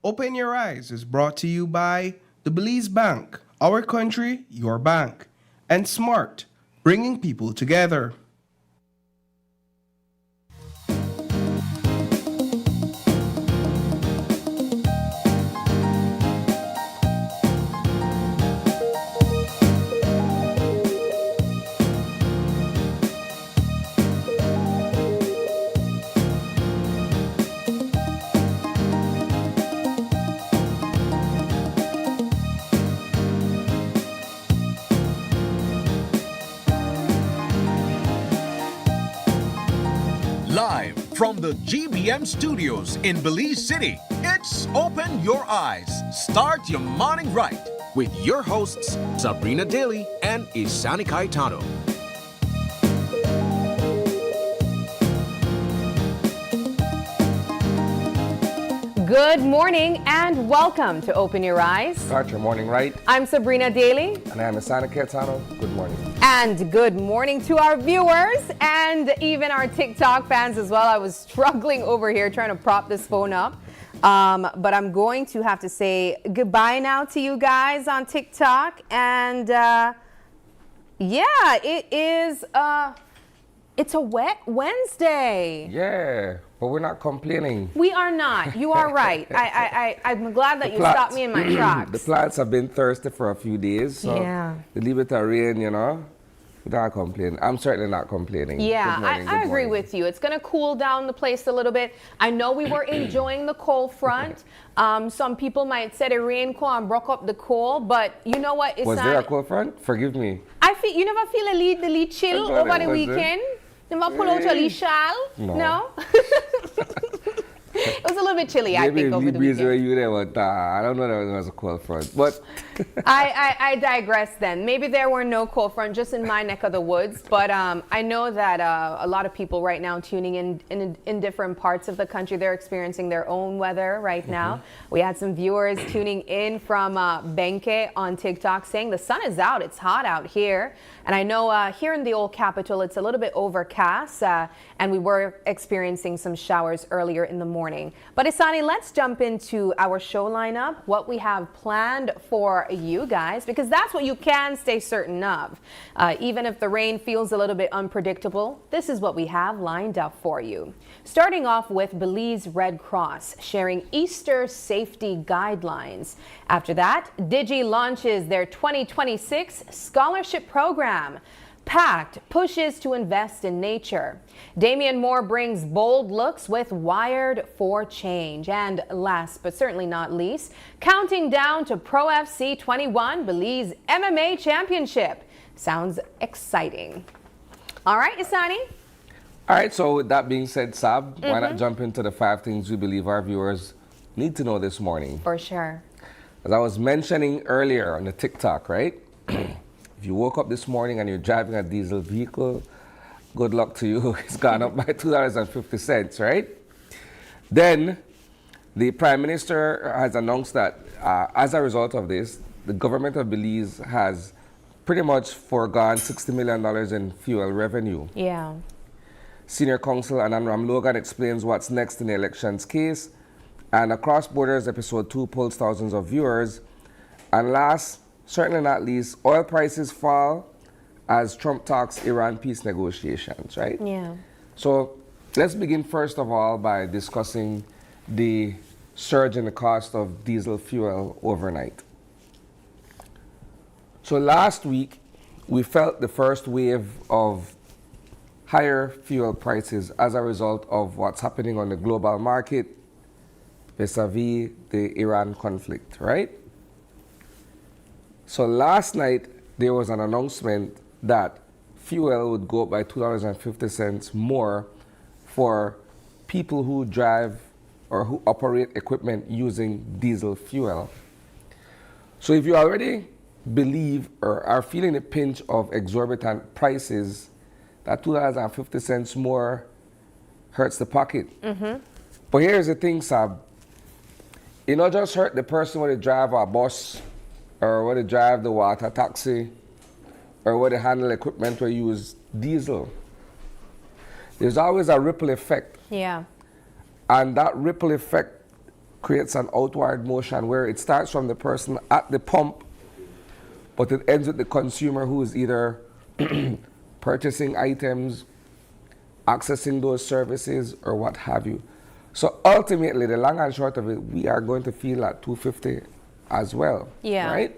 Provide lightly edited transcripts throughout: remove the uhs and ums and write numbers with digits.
Open Your Eyes is brought to you by the Belize Bank, our country, your bank, and Smart, bringing people together. Live from the GBM studios in Belize City, it's Open Your Eyes. Start your morning right with your hosts, Sabrina Daly and Isani Caetano. Good morning and welcome to Open Your Eyes. Start your morning right. I'm Sabrina Daly. And I'm Isani Caetano. Good morning. And good morning to our viewers and even our TikTok fans as well. I was struggling over here trying to prop this phone up. But I'm going to have to say goodbye now to you guys on TikTok. And yeah, it's a wet Wednesday. Yeah, but we're not complaining. We are not. You are right. I'm glad that you stopped me in my tracks. The plants have been thirsty for a few days, so yeah. They leave it to rain, you know. We're not complaining. I'm certainly not complaining. Yeah, Good morning, I agree with you. It's going to cool down the place a little bit. I know we were enjoying the cold front. Some people might say the rain come and broke up the cold, but you know what? It's Was there a cold front? Forgive me. I feel you never feel the lead chill over the weekend. Never pull out your lead shawl? No? It was a little bit chilly, I think, over the weekend. You there, but I don't know that there was a cold front. But I digress then. Maybe there were no cold front just in my neck of the woods, but I know that a lot of people right now tuning in different parts of the country, they're experiencing their own weather right now. We had some viewers tuning in from Benke on TikTok saying the sun is out, it's hot out here. And I know here in the old capital, it's a little bit overcast, and we were experiencing some showers earlier in the morning. But Isani, let's jump into our show lineup, what we have planned for you guys, because that's what you can stay certain of. Even if the rain feels a little bit unpredictable, this is what we have lined up for you. Starting off with Belize Red Cross sharing Easter safety guidelines. After that, Digi launches their 2026 scholarship program. PACT pushes to invest in nature. Damian Moore brings bold looks with Wired for Change. And last but certainly not least, counting down to PROFC 21 Belize MMA Championship. Sounds exciting. All right, Isani? all right, so with that being said, Sab, why not jump into the 5 things we believe our viewers need to know this morning? For sure. As I was mentioning earlier on the TikTok, right? If you woke up this morning and you're driving a diesel vehicle, good luck to you. It's gone up by $2.50, right? Then the Prime Minister has announced that as a result of this, the government of Belize has pretty much foregone $60 million in fuel revenue. Yeah. Senior Counsel Ananram Logan explains what's next in the elections case. And Across Borders Episode 2 pulls thousands of viewers. And last, certainly not least, oil prices fall as Trump talks Iran peace negotiations, right? Yeah. So let's begin first of all by discussing the surge in the cost of diesel fuel overnight. So last week, we felt the first wave of higher fuel prices as a result of what's happening on the global market vis-a-vis the Iran conflict, right? So last night, there was an announcement that fuel would go up by $2.50 more for people who drive or who operate equipment using diesel fuel. So if you already believe or are feeling the pinch of exorbitant prices, that $2.50 more hurts the pocket. But here's the thing, Sab. It not just hurt the person when they drive a bus or when they drive the water taxi or when they handle equipment or use diesel. There's always a ripple effect. Yeah. And that ripple effect creates an outward motion where it starts from the person at the pump, but it ends with the consumer who is either purchasing items, accessing those services, or what have you. So ultimately, the long and short of it, we are going to feel at 250 as well, Yeah. right?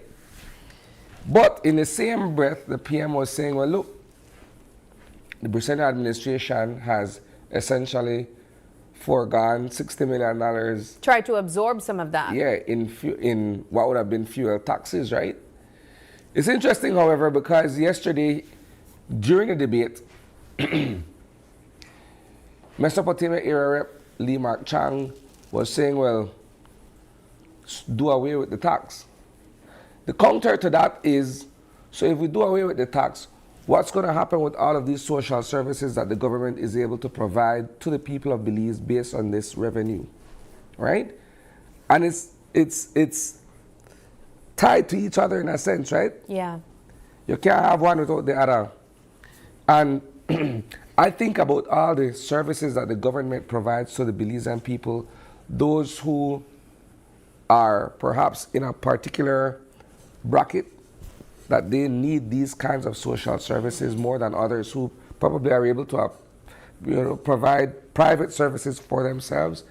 But in the same breath, the PM was saying, well, look, the Brazilian administration has essentially foregone $60 million. Try to absorb some of that. Yeah, in what would have been fuel taxes, right? It's interesting, however, because yesterday, during the debate, Mesopotamia area Rep Lee Mark Chang was saying, well, do away with the tax. The counter to that is, so if we do away with the tax, what's going to happen with all of these social services that the government is able to provide to the people of Belize based on this revenue, right? And it's tied to each other in a sense, right? Yeah. You can't have one without the other. And I think about all the services that the government provides to the Belizean people, those who are perhaps in a particular bracket that they need these kinds of social services more than others who probably are able to provide private services for themselves.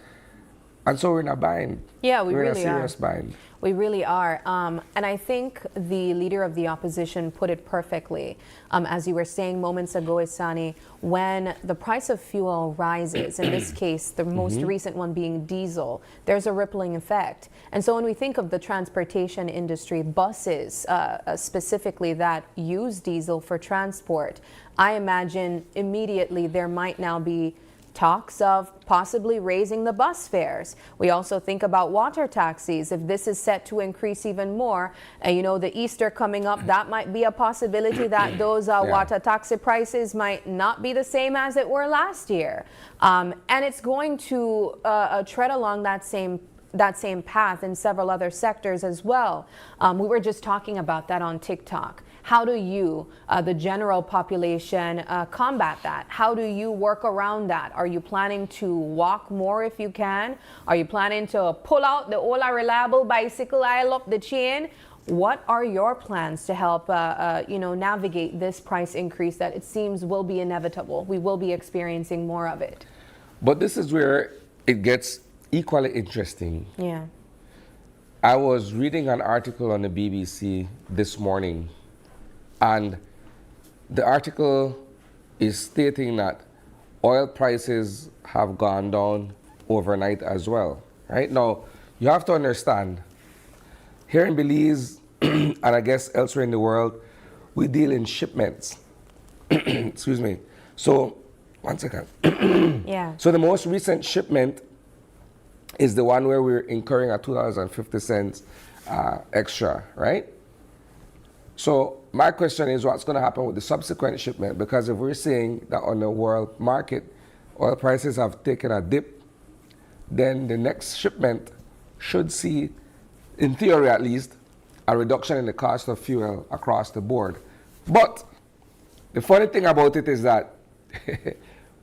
And so we're in a bind. Yeah, we we're really in a serious bind. We really are. And I think the leader of the opposition put it perfectly. As you were saying moments ago, Isani, when the price of fuel rises, in this case, the most recent one being diesel, there's a rippling effect. And so when we think of the transportation industry, buses specifically that use diesel for transport, I imagine immediately there might now be talks of possibly raising the bus fares. We also think about water taxis. If this is set to increase even more, the Easter coming up, that might be a possibility that those water taxi prices might not be the same as it were last year. And it's going to tread along that same path in several other sectors as well. We were just talking about that on TikTok. How do you, the general population, combat that? How do you work around that? Are you planning to walk more if you can? Are you planning to pull out the Ola Reliable bicycle aisle up the chain? What are your plans to help, navigate this price increase that it seems will be inevitable? We will be experiencing more of it. But this is where it gets equally interesting. Yeah. I was reading an article on the BBC this morning, and the article is stating that oil prices have gone down overnight as well, right? Now, you have to understand, here in Belize, and I guess elsewhere in the world, we deal in shipments. Excuse me. So, one second. Yeah. So the most recent shipment is the one where we're incurring a $2.50 extra, right? So my question is, what's going to happen with the subsequent shipment? Because if we're seeing that on the world market, oil prices have taken a dip, then the next shipment should see, in theory at least, a reduction in the cost of fuel across the board. But the funny thing about it is that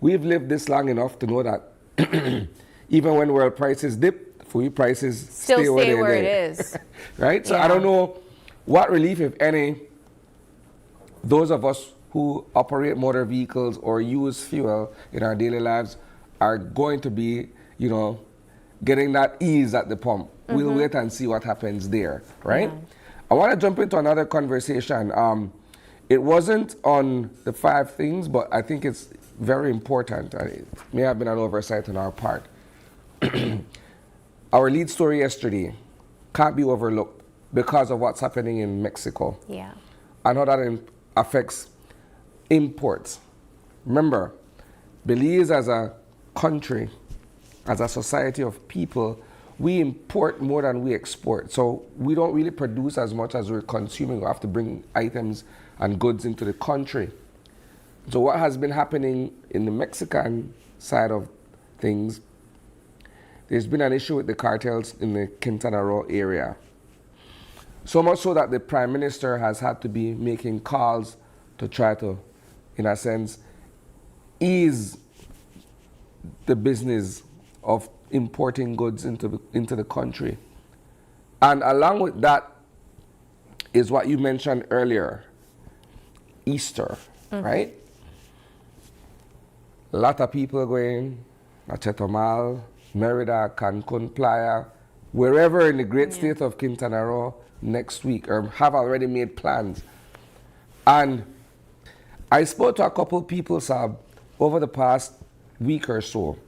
we've lived this long enough to know that even when world prices dip, food prices Still stay where it is. Right? So Yeah. I don't know what relief, if any, those of us who operate motor vehicles or use fuel in our daily lives are going to be, getting that ease at the pump. We'll wait and see what happens there, right? Yeah. I want to jump into another conversation. It wasn't on the 5 things, but I think it's very important. It may have been an oversight on our part. Our lead story yesterday can't be overlooked because of what's happening in Mexico. Yeah. And how that affects imports. Remember, Belize as a country, as a society of people, we import more than we export. So we don't really produce as much as we're consuming. We have to bring items and goods into the country. So what has been happening in the Mexican side of things, there's been an issue with the cartels in the Quintana Roo area. So much so that the Prime Minister has had to be making calls to try to, in a sense, ease the business of importing goods into the country. And along with that is what you mentioned earlier, Easter, right? A lot of people going to Chetumal, Merida, Cancun, Playa, wherever in the great state of Quintana Roo next week, or have already made plans. And I spoke to a couple people, Sab, over the past week or so.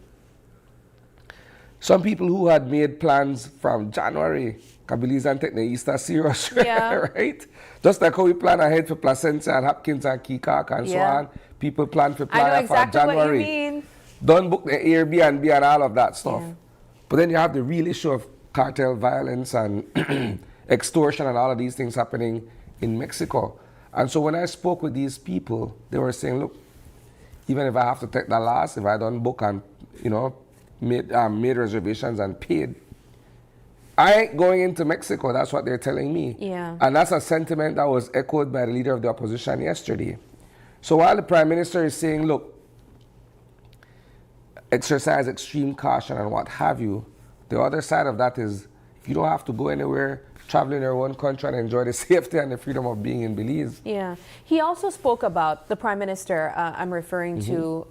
Some people who had made plans from January, Belize and take the Easter serious, right? Just like how we plan ahead for Placentia and Hopkins and Keokuk and so on. People plan for Playa for January. What you mean. Don't book the Airbnb and all of that stuff. Yeah. But then you have the real issue of cartel violence and extortion and all of these things happening in Mexico. And so when I spoke with these people, they were saying, look, even if I have to take the loss, if I don't book and, made reservations and paid, I ain't going into Mexico. That's what they're telling me. Yeah. And that's a sentiment that was echoed by the leader of the opposition yesterday. So while the Prime Minister is saying, look, exercise extreme caution and what have you, the other side of that is if you don't have to go anywhere, travel in your own country and enjoy the safety and the freedom of being in Belize. Yeah. He also spoke about, the Prime Minister I'm referring to,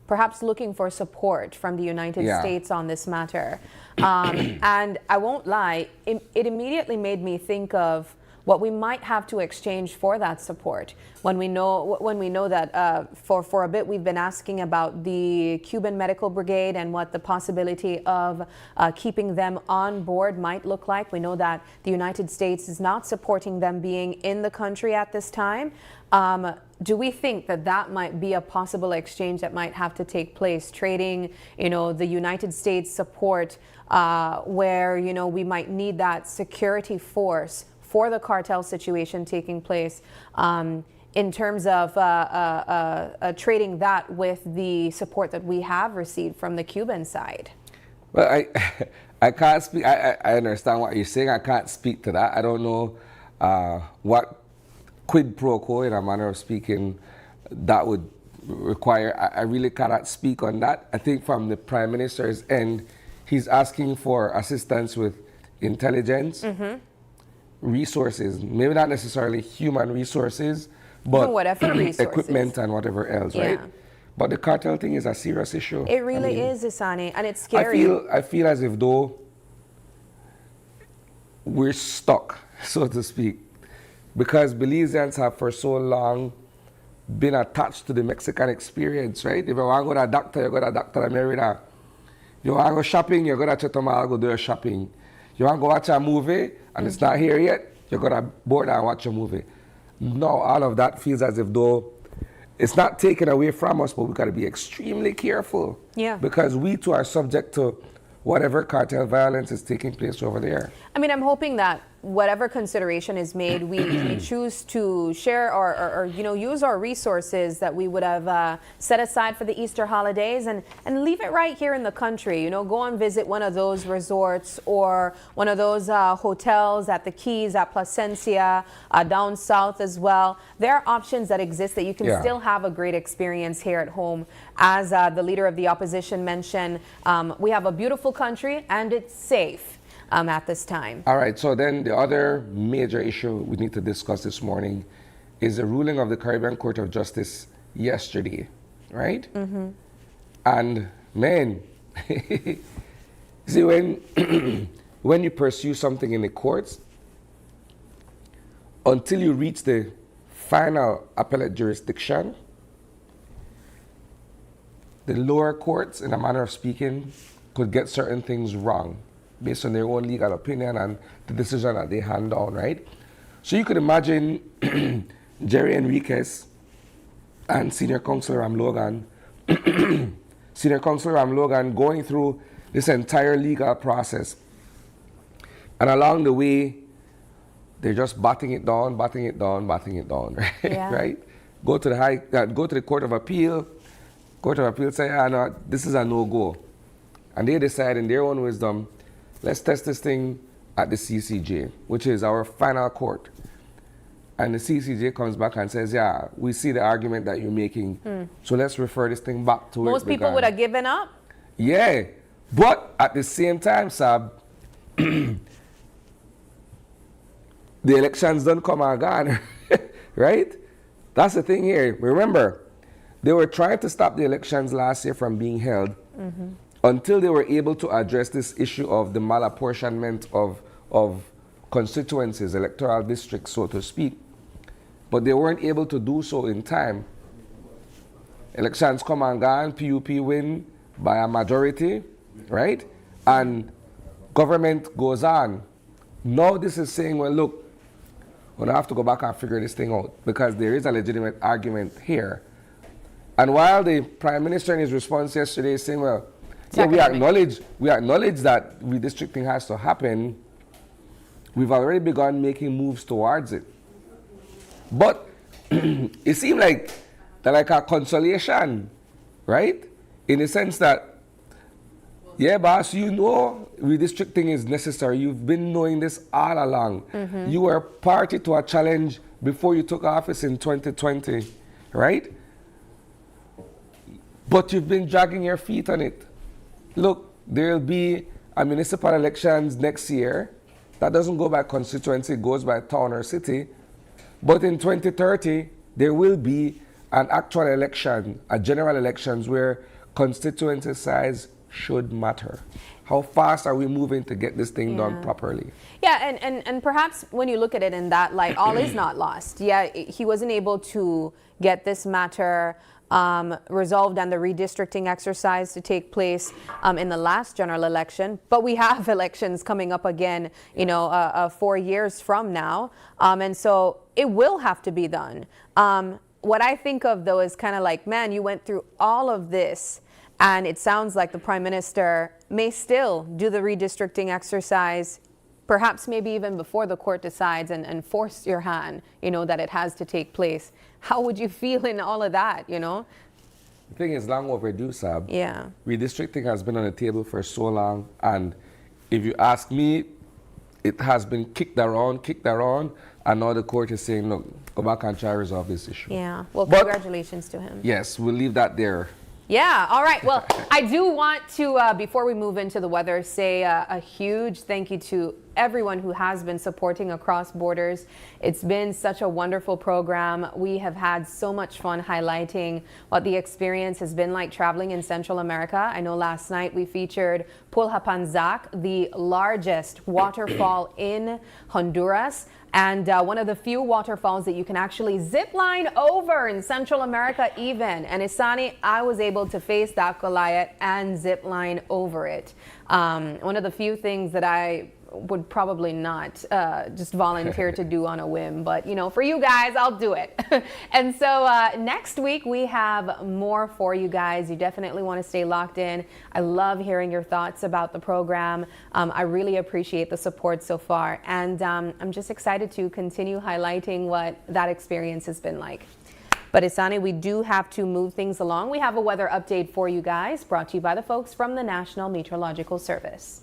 perhaps looking for support from the United States on this matter. And I won't lie, it immediately made me think of what we might have to exchange for that support. When we know that for a bit we've been asking about the Cuban Medical Brigade and what the possibility of keeping them on board might look like. We know that the United States is not supporting them being in the country at this time. Do we think that that might be a possible exchange that might have to take place, trading, the United States support where, we might need that security force for the cartel situation taking place, in terms of trading that with the support that we have received from the Cuban side? Well, I can't speak. I understand what you're saying. I can't speak to that. I don't know what quid pro quo, in a manner of speaking, that would require. I really cannot speak on that. I think from the Prime Minister's end, he's asking for assistance with intelligence, resources, maybe not necessarily human resources, but whatever resources, equipment and whatever else, right? But the cartel thing is a serious issue. It really is, Isani, and it's scary. I feel as if though we're stuck, so to speak, because Belizeans have for so long been attached to the Mexican experience, right? If you want to go to a doctor, you go to a doctor in Merida. You want to go shopping, you go to Chetumal, go do your shopping. You want to go watch a movie, and it's not here yet, you go to board and watch a movie. No, all of that feels as if though it's not taken away from us, but we've got to be extremely careful. Yeah. Because we too are subject to whatever cartel violence is taking place over there. I mean, I'm hoping that whatever consideration is made, we choose to share or use our resources that we would have set aside for the Easter holidays and leave it right here in the country. Go and visit one of those resorts or one of those hotels at the Keys, at Placencia, down south as well. There are options that exist that you can still have a great experience here at home. As the leader of the opposition mentioned, we have a beautiful country and it's safe. At this time. All right, so then the other major issue we need to discuss this morning is the ruling of the Caribbean Court of Justice yesterday, right? And man, see, when you pursue something in the courts, until you reach the final appellate jurisdiction, the lower courts, in a manner of speaking, could get certain things wrong based on their own legal opinion and the decision that they hand down, right? So you could imagine Jerry Enriquez and Senior Counsel Ram Logan, going through this entire legal process. And along the way, they're just batting it down, right? Yeah. Right? Go to the Court of Appeal. Court of Appeal say, no, this is a no-go. And they decide in their own wisdom, let's test this thing at the CCJ, which is our final court. And the CCJ comes back and says, yeah, we see the argument that you're making, so let's refer this thing back to where it began. Most people would have given up? Yeah, But at the same time, Sab, the elections don't come and gone, right? That's the thing here. Remember, they were trying to stop the elections last year from being held until they were able to address this issue of the malapportionment of constituencies, electoral districts, so to speak. But they weren't able to do so in time. Elections come and gone, PUP win by a majority, right? And government goes on. Now this is saying, well, look, we're going to have to go back and figure this thing out because there is a legitimate argument here. And while the Prime Minister in his response yesterday is saying, well, yeah, we acknowledge that redistricting has to happen, we've already begun making moves towards it. But it seemed like a consolation, right? In the sense that, yeah, boss, you know redistricting is necessary. You've been knowing this all along. You were party to a challenge before you took office in 2020, right? But you've been dragging your feet on it. Look, there'll be a municipal elections next year. That doesn't go by constituency, it goes by town or city. But in 2030, there will be an actual election, a general elections where constituency size should matter. How fast are we moving to get this thing done properly? Yeah, and perhaps when you look at it in that light, all is not lost. Yeah, he wasn't able to get this matter resolved and the redistricting exercise to take place in the last general election. But we have elections coming up again, 4 years from now. And so it will have to be done. What I think of, though, is kind of like, man, you went through all of this, and it sounds like the Prime Minister may still do the redistricting exercise, perhaps maybe even before the court decides and force your hand, that it has to take place. How would you feel in all of that, The thing is long overdue, Sab. Yeah. Redistricting has been on the table for so long, and if you ask me, it has been kicked around, and now the court is saying, look, go back and try to resolve this issue. Yeah, well, but, congratulations to him. Yes, we'll leave that there. Yeah, all right. Well, I do want to, before we move into the weather, say a huge thank you to everyone who has been supporting Across Borders. It's been such a wonderful program. We have had so much fun highlighting what the experience has been like traveling in Central America. I know last night we featured Pulhapanzac, the largest waterfall in Honduras, and one of the few waterfalls that you can actually zip line over in Central America even. And Isani, I was able to face that Goliath and zip line over it. One of the few things that I would probably not just volunteer to do on a whim, but for you guys, I'll do it. And so next week we have more for you guys. You definitely want to stay locked in. I love hearing your thoughts about the program. I really appreciate the support so far, and I'm just excited to continue highlighting what that experience has been like. But Isani, we do have to move things along. We have a weather update for you guys, brought to you by the folks from the National Meteorological Service.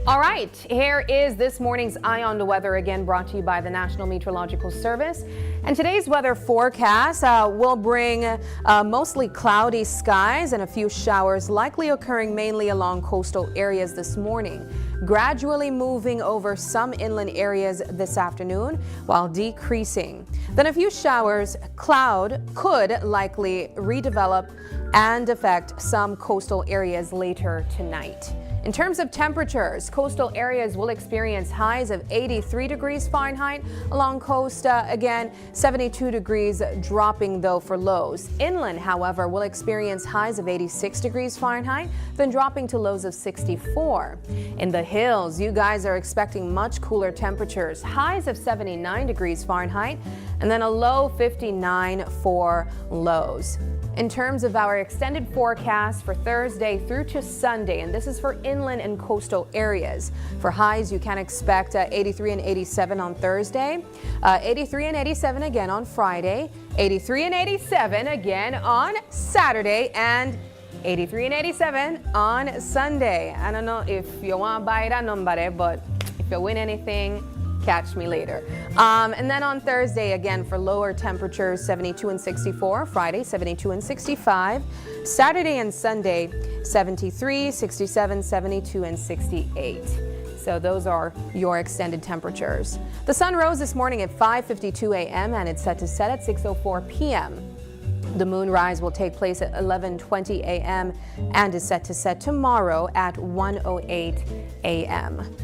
All right, here is this morning's Eye on the Weather, again brought to you by the National Meteorological Service. And today's weather forecast will bring mostly cloudy skies and a few showers likely occurring mainly along coastal areas this morning, gradually moving over some inland areas this afternoon while decreasing. Then a few showers, cloud could likely redevelop and affect some coastal areas later tonight. In terms of temperatures, coastal areas will experience highs of 83 degrees Fahrenheit. Along coast, again, 72 degrees, dropping though for lows. Inland, however, will experience highs of 86 degrees Fahrenheit, then dropping to lows of 64. In the hills, you guys are expecting much cooler temperatures, highs of 79 degrees Fahrenheit, and then a low 59 for lows. In terms of our extended forecast for Thursday through to Sunday, and this is for inland and coastal areas. For highs, you can expect 83 and 87 on Thursday, 83 and 87 again on Friday, 83 and 87 again on Saturday, and 83 and 87 on Sunday. I don't know if you want to buy that number, but if you win anything, catch me later. And then on Thursday, again, for lower temperatures, 72 and 64. Friday, 72 and 65. Saturday and Sunday, 73, 67, 72, and 68. So those are your extended temperatures. The sun rose this morning at 5:52 a.m. and it's set to set at 6:04 p.m. The moonrise will take place at 11:20 a.m. and is set to set tomorrow at 1:08 a.m.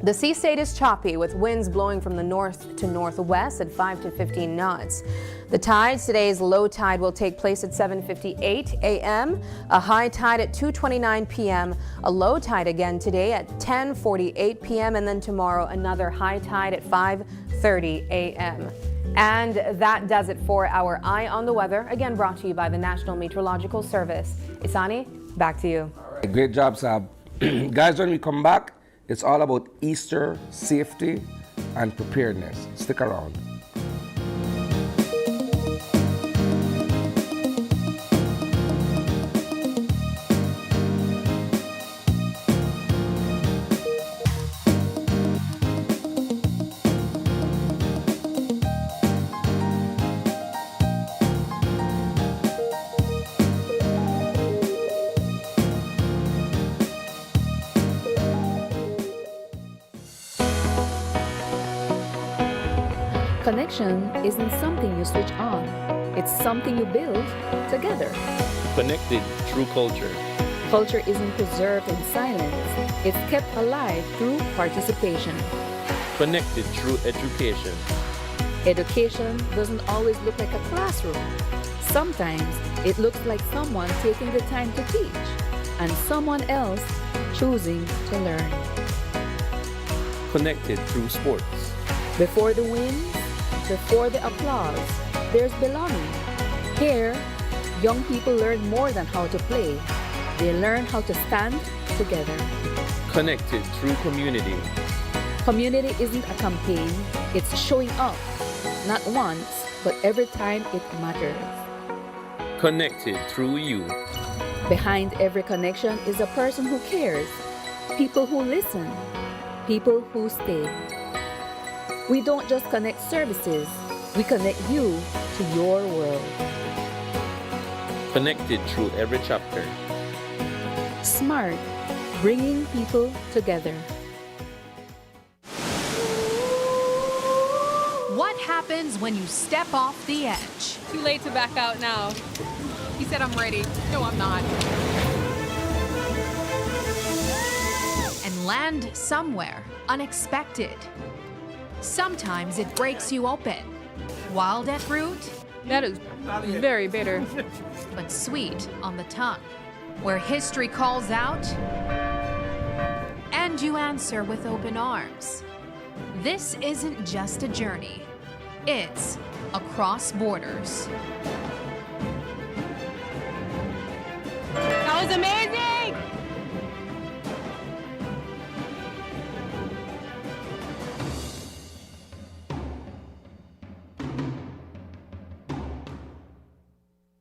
The sea state is choppy with winds blowing from the north to northwest at 5 to 15 knots. The tides, today's low tide will take place at 7:58 a.m., a high tide at 2:29 p.m., a low tide again today at 10:48 p.m., and then tomorrow another high tide at 5:30 a.m. And that does it for our Eye on the Weather, again brought to you by the National Meteorological Service. Isani, back to you. Great job, Sab. Guys, when we come back, it's all about Easter safety and preparedness. Stick around. Connection isn't something you switch on. It's something you build together. Connected through culture. Culture isn't preserved in silence. It's kept alive through participation. Connected through education. Education doesn't always look like a classroom. Sometimes it looks like someone taking the time to teach and someone else choosing to learn. Connected through sports. Before the wins, before the applause, there's belonging. Here, young people learn more than how to play. They learn how to stand together. Connected through community. Community isn't a campaign, it's showing up. Not once, but every time it matters. Connected through you. Behind every connection is a person who cares. People who listen. People who stay. We don't just connect services, we connect you to your world. Connected through every chapter. SMART, bringing people together. What happens when you step off the edge? Too late to back out now. He said I'm ready. No, I'm not. And land somewhere unexpected. Sometimes it breaks you open. Wild at root, That is very bitter. but sweet on the tongue. Where history calls out, and you answer with open arms. This isn't just a journey. It's across borders. That was amazing!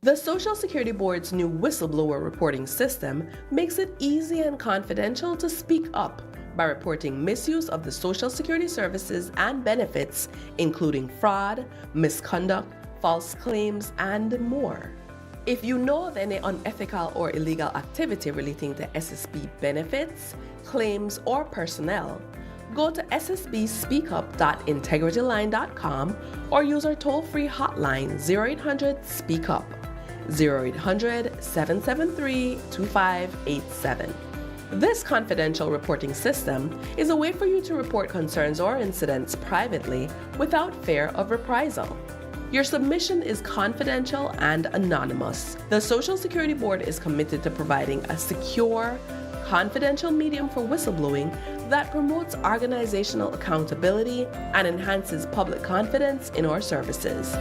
The Social Security Board's new whistleblower reporting system makes it easy and confidential to speak up by reporting misuse of the Social Security services and benefits, including fraud, misconduct, false claims, and more. If you know of any unethical or illegal activity relating to SSB benefits, claims, or personnel, go to ssbspeakup.integrityline.com or use our toll-free hotline 0800-SPEAK-UP. 0800-773-2587. This confidential reporting system is a way for you to report concerns or incidents privately without fear of reprisal. Your submission is confidential and anonymous. The Social Security Board is committed to providing a secure, confidential medium for whistleblowing that promotes organizational accountability and enhances public confidence in our services.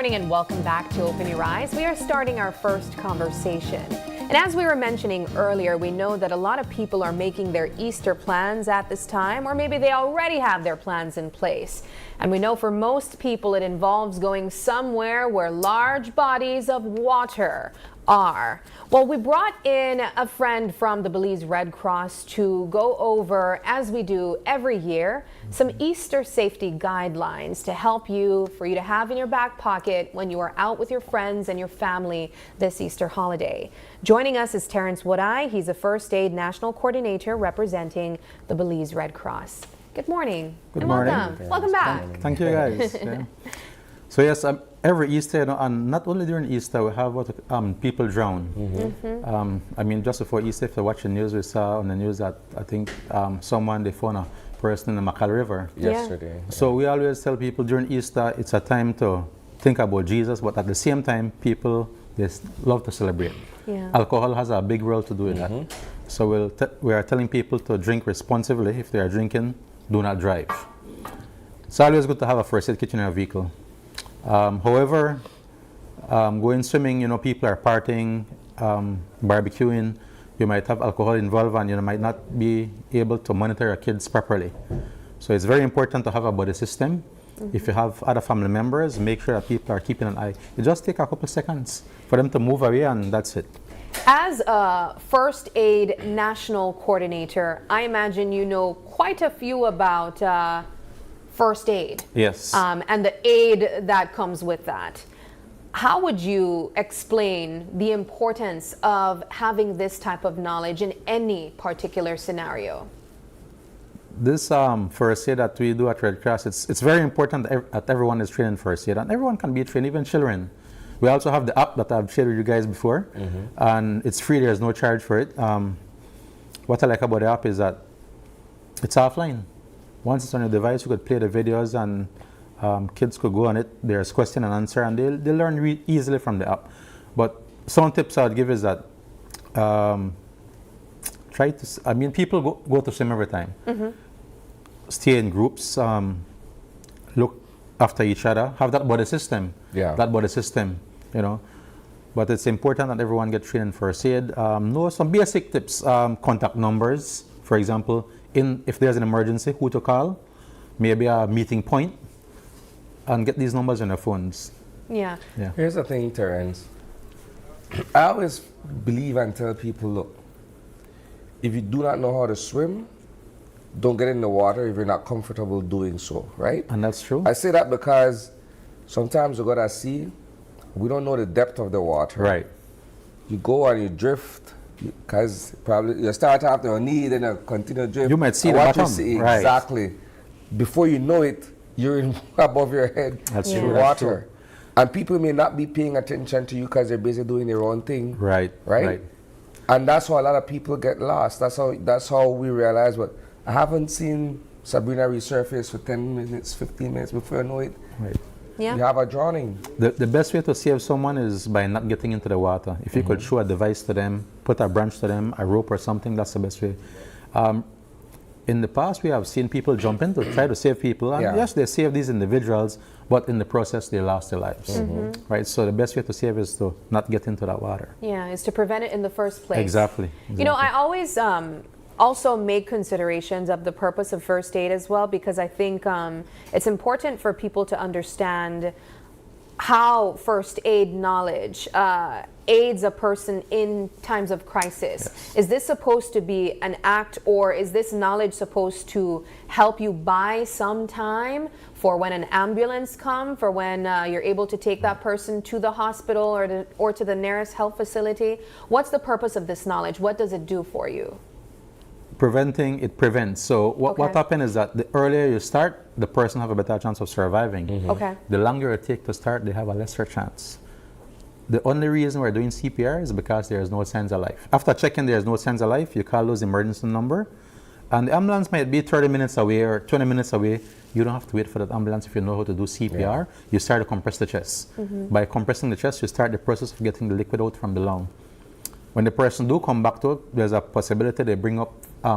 morning and welcome back to Open Your Eyes. We are starting our first conversation. And as we were mentioning earlier, we know that a lot of people are making their Easter plans at this time, or maybe they already have their plans in place. And we know for most people it involves going somewhere where large bodies of water are. Well, we brought in a friend from the Belize Red Cross to go over, as we do every year, some Easter safety guidelines to help you, for you to have in your back pocket when you are out with your friends and your family this Easter holiday. Joining us is Terrence Woodeye. He's a First Aid National Coordinator representing the Belize Red Cross. Good morning. Good morning. Welcome. Welcome back. Thank you, guys. Yeah. So yes, every Easter, and not only during Easter, we have what people drown. I mean, just before Easter, if you watch the news, we saw on the news that I think they found a person in the Maccal River yesterday. So we always tell people during Easter, it's a time to think about Jesus, but at the same time, people they love to celebrate. Yeah. Alcohol has a big role to do with that. So we are telling people to drink responsibly. If they are drinking, do not drive. It's always good to have a first aid kit in your vehicle. However, going swimming, people are partying, barbecuing, you might have alcohol involved and you might not be able to monitor your kids properly. So it's very important to have a buddy system. If you have other family members, make sure that people are keeping an eye. It just take a couple seconds for them to move away and that's it. As a First Aid National Coordinator, I imagine you know quite a few about first aid. Yes. And the aid that comes with that. How would you explain the importance of having this type of knowledge in any particular scenario? This first aid that we do at Red Cross, it's very important that everyone is trained in first aid, and everyone can be trained, even children. We also have the app that I've shared with you guys before, and it's free, there's no charge for it. What I like about the app is that it's offline. Once it's on your device, you could play the videos and kids could go on it. There's question and answer, and they'll learn easily from the app. But some tips I would give is that people go to swim every time. Stay in groups, look after each other, have that buddy system. But it's important that everyone get trained in first aid. Know some basic tips, contact numbers, for example, if there's an emergency, who to call, maybe a meeting point, and get these numbers on your phones. Yeah. Here's the thing, Terrence. I always believe and tell people, look, if you do not know how to swim, don't get in the water if you're not comfortable doing so, right? And that's true. I say that because sometimes you go to sea, we don't know the depth of the water. Right. You go and you drift, because probably you start after your knee, then you continue to drift. You might see the bottom. Right. Exactly. Before you know it, you're in above your head in water. And people may not be paying attention to you because they're busy doing their own thing. Right. And that's how a lot of people get lost. That's how we realize what I haven't seen Sabrina resurface for 10 minutes, 15 minutes before you know it. Right. Yeah. You have a drowning. The best way to save someone is by not getting into the water. If you could show a device to them, put a branch to them, a rope or something, that's the best way. In the past, we have seen people jump in to try to save people, and yes, they save these individuals, but in the process, they lost their lives. Right? So the best way to save is to not get into that water. Yeah, is to prevent it in the first place. Exactly. You know, I always also make considerations of the purpose of first aid as well, because I think it's important for people to understand how first aid knowledge aids a person in times of crisis. Yes. Is this supposed to be an act, or is this knowledge supposed to help you buy some time for when an ambulance comes, for when you're able to take that person to the hospital or to the nearest health facility? What's the purpose of this knowledge? What does it do for you? Preventing, it prevents. So what happens is that the earlier you start, the person have a better chance of surviving. Okay. The longer it takes to start, they have a lesser chance. The only reason we're doing CPR is because there is no signs of life. After checking there is no signs of life, you call those emergency number, and the ambulance might be 30 minutes away or 20 minutes away. You don't have to wait for that ambulance if you know how to do CPR. You start to compress the chest. By compressing the chest, you start the process of getting the liquid out from the lung. When the person do come back to it, there's a possibility they bring up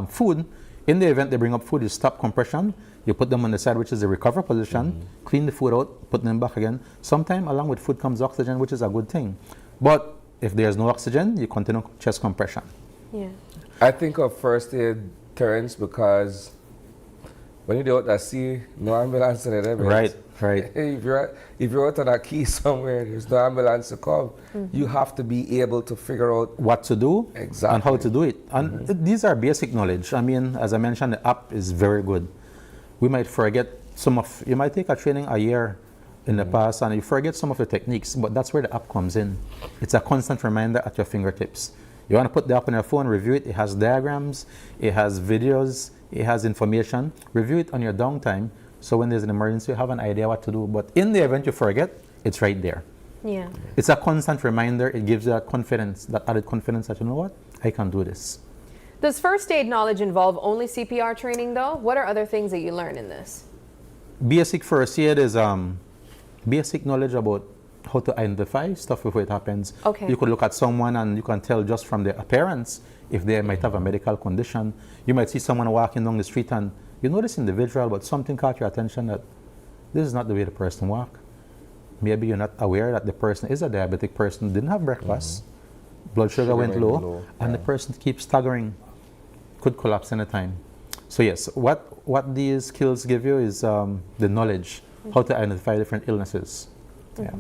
food. In the event they bring up food, you stop compression, you put them on the side, which is the recover position, clean the food out, put them back again. Sometimes along with food comes oxygen, which is a good thing. But if there's no oxygen, you continue chest compression. Yeah. I think of first aid, Terrence, because when you're out at sea, no ambulance in it. Right. If you're out on a key somewhere, there's no ambulance to come. You have to be able to figure out what to do exactly and how to do it. And these are basic knowledge. I mean, as I mentioned, the app is very good. We might forget you might take a training a year in the past and you forget some of the techniques, but that's where the app comes in. It's a constant reminder at your fingertips. You want to put the app on your phone, review it. It has diagrams, it has videos, it has information. Review it on your downtime, so when there's an emergency, you have an idea what to do. But in the event you forget, it's right there. Yeah. It's a constant reminder. It gives you that confidence, that added confidence that, you know what, I can do this. Does first aid knowledge involve only CPR training, though? What are other things that you learn in this? Basic first aid is basic knowledge about how to identify stuff before it happens. Okay. You could look at someone and you can tell just from their appearance if they might have a medical condition. You might see someone walking down the street and you know this individual, but something caught your attention that this is not the way the person walk. Maybe you're not aware that the person is a diabetic person, didn't have breakfast, blood sugar went low, and the person keeps staggering, could collapse anytime. So yes, what these skills give you is the knowledge, how to identify different illnesses. Yeah.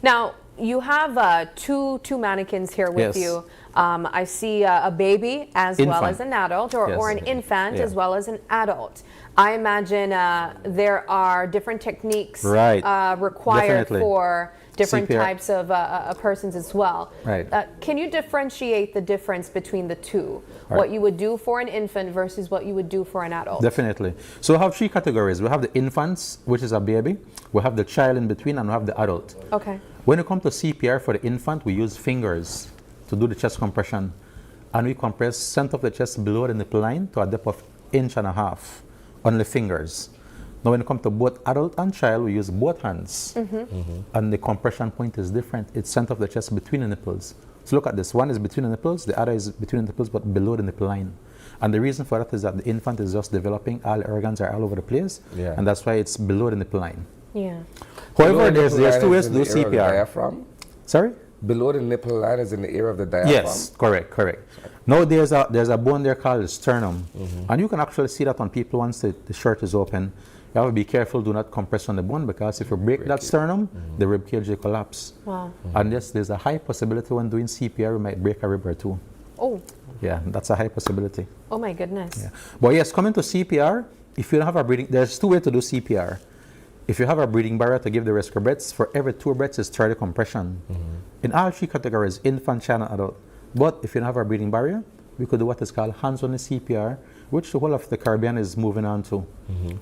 Now, you have two mannequins here with you. I see a baby as well as an adult, or an infant as well as an adult. I imagine there are different techniques required for different CPR. types of persons as well. Right. Can you differentiate the difference between the two? What you would do for an infant versus what you would do for an adult? Definitely. So we have three categories. We have the infants, which is a baby. We have the child in between, and we have the adult. Okay. When it comes to CPR for the infant, we use fingers to do the chest compression. And we compress center of the chest below the nipple line to a depth of 1.5 inches on the fingers. Now when it comes to both adult and child, we use both hands. And the compression point is different. It's center of the chest between the nipples. So look at this. One is between the nipples, the other is between the nipples but below the nipple line. And the reason for that is that the infant is just developing, all the organs are all over the place, and that's why it's below the nipple line. Yeah. However, there's two ways to do CPR. Diaphragm? Sorry? Below the nipple line is in the area of the diaphragm? Yes, correct. Now there's a bone there called the sternum. And you can actually see that on people once the shirt is open. You have to be careful, do not compress on the bone, because if you break that sternum, the rib cage will collapse. Wow. And yes, there's a high possibility when doing CPR, you might break a rib or two. Oh. Yeah, that's a high possibility. Oh my goodness. Yeah. But yes, coming to CPR, if you don't have a breathing, there's two ways to do CPR. If you have a breathing barrier to give the rescue breaths, for every 2 breaths is 30 compression. In all three categories, infant, child, and adult. But if you don't have a breathing barrier, we could do what is called hands-only CPR, which the whole of the Caribbean is moving on to.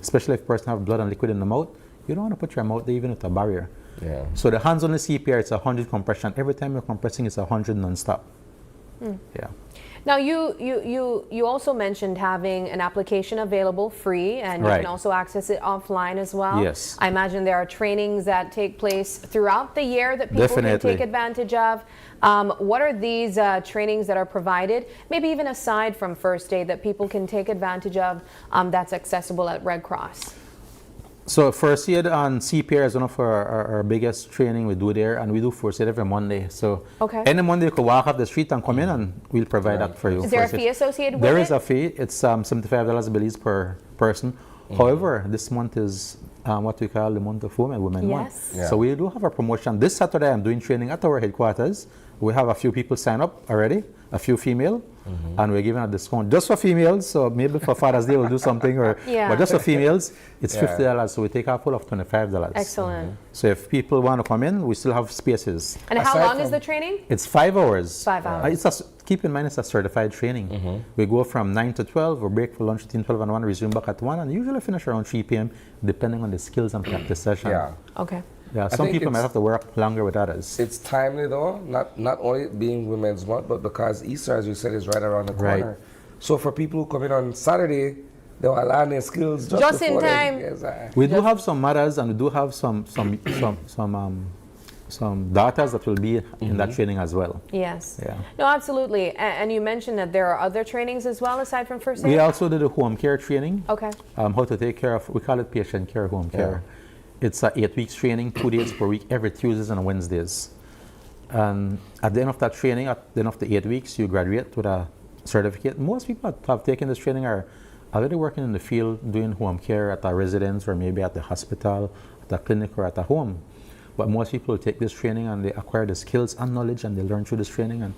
Especially if a person has blood and liquid in the mouth, you don't want to put your mouth there even with a barrier. Yeah. So the hands-only CPR, it's 100 compression. Every time you're compressing, it's 100 non-stop. Yeah. Now, you also mentioned having an application available free, and you can also access it offline as well. Yes. I imagine there are trainings that take place throughout the year that people can take advantage of. What are these trainings that are provided, maybe even aside from first aid, that people can take advantage of that's accessible at Red Cross? So first aid and CPR is one of our biggest training we do there, and we do first aid every Monday. So any Monday you can walk up the street and come in and we'll provide that for you. Is there a fee associated with it? There is a fee. It's $75 Belize per person. However, this month is what we call the month of Women Month. Yeah. So we do have a promotion. This Saturday I'm doing training at our headquarters. We have a few people sign up already, a few female, and we're giving a discount just for females. So maybe for Father's Day we'll do something, but just for females, it's $50. So we take our full of $25. Excellent. So if people want to come in, we still have spaces. And how long is the training? It's 5 hours. 5 hours. Keep in mind, it's a certified training. We go from 9 to 12, we break for lunch between 12 and 1, resume back at 1, and usually finish around 3 p.m. depending on the skills and practice session. Yeah. Okay. Yeah, some people might have to work longer with others. It's timely though, not only being Women's Month, but because Easter, as you said, is right around the corner. Right. So for people who come in on Saturday, they will learn their skills just in time. We do have some mothers, and we do have some some daughters that will be in that training as well. Yes. Yeah. No, absolutely. And you mentioned that there are other trainings as well aside from first aid? We also did a home care training. Okay. How to take care of, we call it patient care, home care. It's a 8 weeks training, 2 days per week, every Tuesdays and Wednesdays. And at the end of that training, at the end of the 8 weeks, you graduate with a certificate. Most people that have taken this training are already working in the field, doing home care at a residence or maybe at the hospital, at a clinic or at a home. But most people take this training and they acquire the skills and knowledge and they learn through this training, and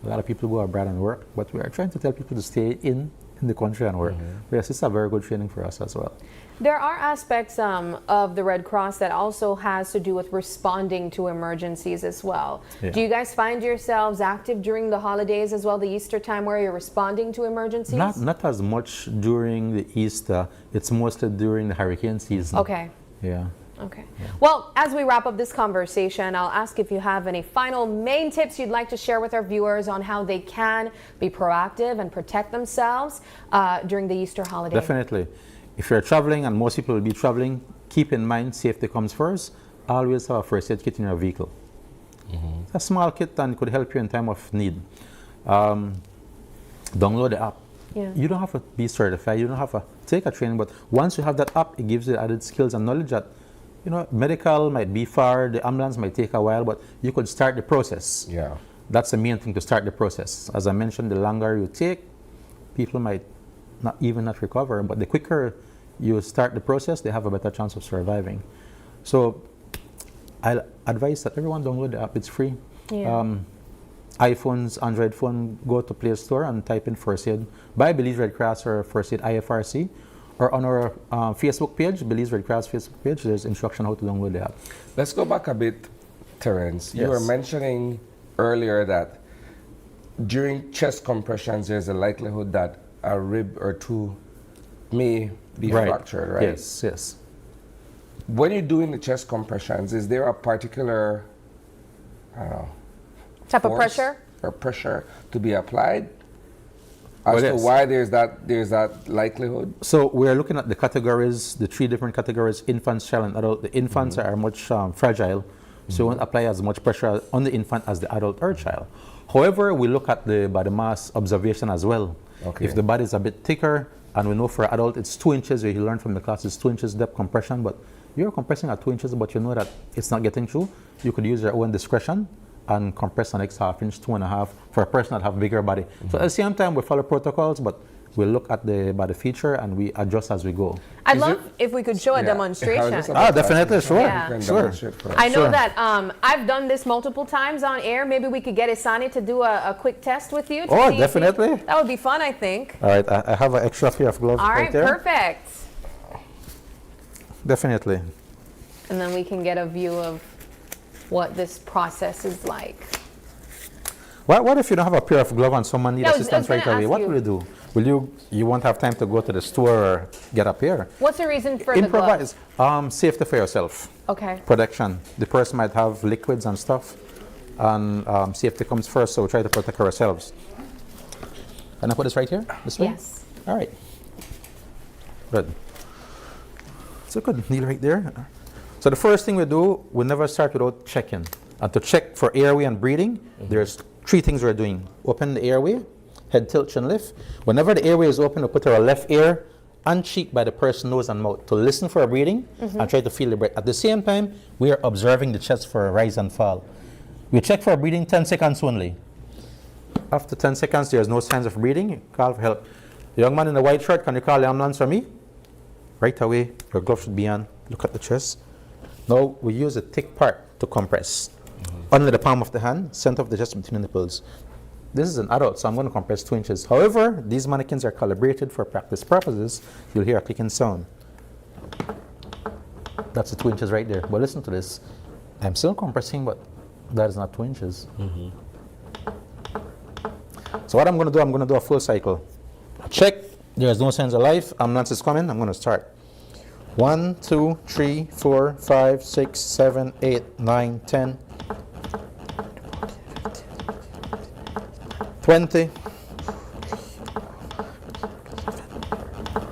a lot of people go abroad and work. But we are trying to tell people to stay in the country and work. Yes, it's a very good training for us as well. There are aspects of the Red Cross that also has to do with responding to emergencies as well. Yeah. Do you guys find yourselves active during the holidays as well, the Easter time, where you're responding to emergencies? Not as much during the Easter. It's mostly during the hurricane season. Okay. Yeah. Okay. Well, as we wrap up this conversation, I'll ask if you have any final main tips you'd like to share with our viewers on how they can be proactive and protect themselves during the Easter holiday. Definitely. If you're traveling, and most people will be traveling, keep in mind safety comes first. Always have a first aid kit in your vehicle. It's a small kit and it could help you in time of need. Download the app. Yeah. You don't have to be certified, you don't have to take a training, but once you have that app, it gives you added skills and knowledge that, you know, medical might be far, the ambulance might take a while, but you could start the process. Yeah. That's the main thing, to start the process. As I mentioned, the longer you take, people might not recover, but the quicker you start the process, they have a better chance of surviving. So I advise that everyone download the app, it's free. Yeah. iPhones, Android phone, go to Play Store and type in First Aid by Belize Red Cross or First Aid IFRC, or on our Facebook page, Belize Red Cross Facebook page, there's instruction how to download the app. Let's go back a bit, Terence. You Yes. were mentioning earlier that during chest compressions, there's a likelihood that a rib or two may be fractured, right? Yes, yes. When you're doing the chest compressions, is there a particular, I don't know, Type of force pressure? or pressure to be applied as Well, to yes. why there's that likelihood? So we're looking at the categories, the 3 different categories: infants, child, and adult. The infants are much fragile, so we won't apply as much pressure on the infant as the adult or child. However, we look at the body mass observation as well. Okay. If the body is a bit thicker, and we know for adult it's 2 inches, you learn from the class it's 2 inches depth compression, but you're compressing at 2 inches, but you know that it's not getting through, you could use your own discretion and compress the next half inch, 2.5, for a person that have bigger body. So at the same time, we follow protocols, but we look at the body feature and we adjust as we go. I'd love if we could show a demonstration. Definitely, sure. Yeah. Sure. I know that I've done this multiple times on air. Maybe we could get Isani to do a quick test with you. Oh, definitely. That would be fun, I think. All right, I have an extra pair of gloves All right, there. perfect. Definitely. And then we can get a view of what this process is like. What if you don't have a pair of gloves and someone needs Yeah, I was assistance right gonna away? ask What you. will you do? You won't have time to go to the store or get a pair. What's the reason for the Improvise. gloves? Safety for yourself. Okay. Protection. The person might have liquids and stuff, and safety comes first, so we try to protect ourselves. Can I put this right here? This way? Yes. All right. Good. So good. Kneel right there. So the first thing we do, we never start without checking. And to check for airway and breathing, there's 3 things we're doing. Open the airway, head tilt, chin lift. Whenever the airway is open, we put our left ear and cheek by the person's nose and mouth to listen for a breathing and try to feel the breath. At the same time, we are observing the chest for a rise and fall. We check for breathing 10 seconds only. After 10 seconds, there's no signs of breathing, call for help. The young man in the white shirt, can you call the ambulance for me? Right away, your glove should be on. Look at the chest. Now, we use a thick part to compress. Only the palm of the hand, center of the chest between the nipples. This is an adult, so I'm going to compress 2 inches. However, these mannequins are calibrated for practice purposes. You'll hear a clicking sound. That's the 2 inches right there. But listen to this. I'm still compressing, but that is not 2 inches. So what I'm going to do a full cycle. Check. There's no signs of life. Ambulance is coming. I'm going to start. 1, 2, 3, 4, 5, 6, 7, 8, 9, 10, 20,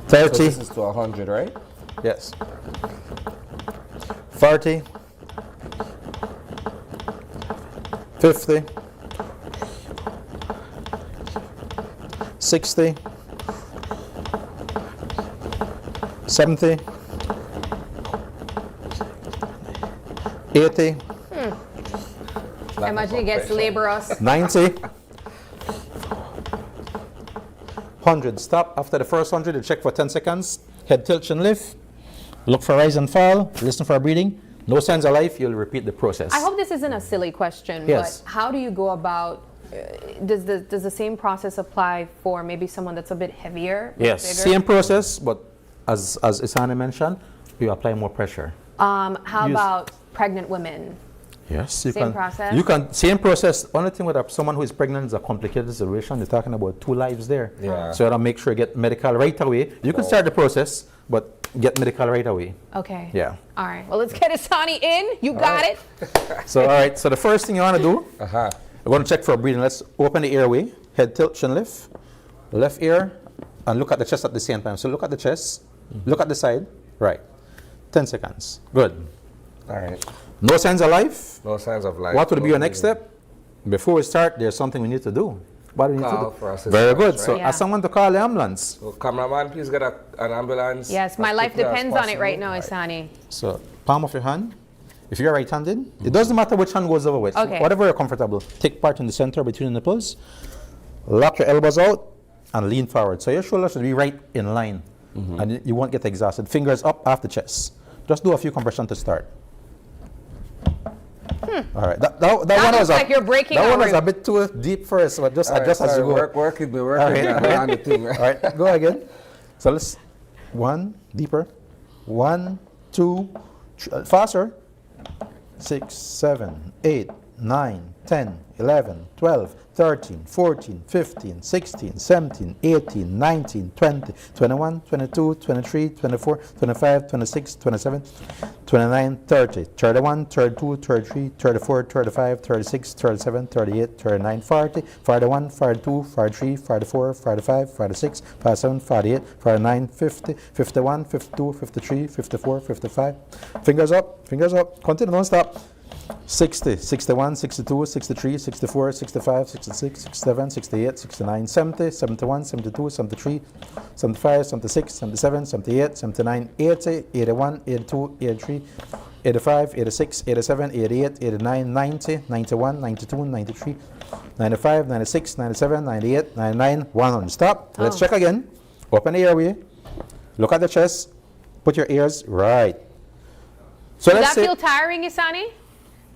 30. So this is to 100, right? Yes. 40, 50, 60, 70, 80, I imagine it gets laborious. 90, 100. Stop after the first 100. You check for 10 seconds. Head tilt, chin lift. Look for rise and fall. Listen for breathing. No signs of life. You'll repeat the process. I hope this isn't a silly question, Yes. but how do you go about? Does the same process apply for maybe someone that's a bit heavier? Yes, bigger? same process, but as Isani mentioned, you apply more pressure. How Use- about pregnant women? Yes, you Same can. process? You can same process. Only thing with someone who is pregnant is a complicated situation. You're talking about 2 lives there. Yeah. So you gotta make sure you get medical right away. You can start the process, but get medical right away. Okay. Yeah. All right. Well, let's get Isani in. You got it. So all right. So the first thing you want to do, we're going to check for breathing. Let's open the airway. Head tilt, chin lift. Left ear, and look at the chest at the same time. So look at the chest. Look at the side. Right. 10 seconds. Good. All right. No signs of life. No signs of life. What would be your next step? Before we start, there's something we need to do. What do we need Call to for do? assistance, Very good. right? So Yeah. ask someone to call the ambulance. So cameraman, please get an ambulance. Yes, my as life quickly as depends on it right possible. now, Isani. So palm of your hand. If you're right-handed, it doesn't matter which hand goes over which. Okay. Whatever you're comfortable. Take part in the center between the nipples. Lock your elbows out and lean forward. So your shoulders should be right in line. And you won't get exhausted. Fingers up off the chest. Just do a few compressions to start. All right. That one looks was like you're breaking that a one was rib. a bit too deep first, but just All right, adjust as sorry, you go. work it, be All working right, on the thing. All right, go again. So let's, 1, deeper. 1, 2, faster. 6, 7, 8, 9, 10, 11, 12, 13, 14, 15, 16, 17, 18, 19, 20, 21, 22, 23, 24, 25, 26, 27, 29, 30, 31, 32, 33, 34, 35, 36, 37, 38, 39, 40, 41, 42, 43, 44, 45, 46, 47, 48, 49, 50, 51, 52, 53, 54, 55. Fingers up, continue, don't stop. 60, 61, 62, 63, 64, 65, 66, 67, 68, 69, 70, 71, 72, 73, 75, 76, 77, 78, 79, 80, 81, 82, 83, 85, 86, 87, 88, 89, 90, 91, 92, 93, 95, 96, 97, 98, 99, 100. Stop. Let's check again. Open the airway. Look at the chest. Put your ears right. So Does let's that say feel tiring, Isani?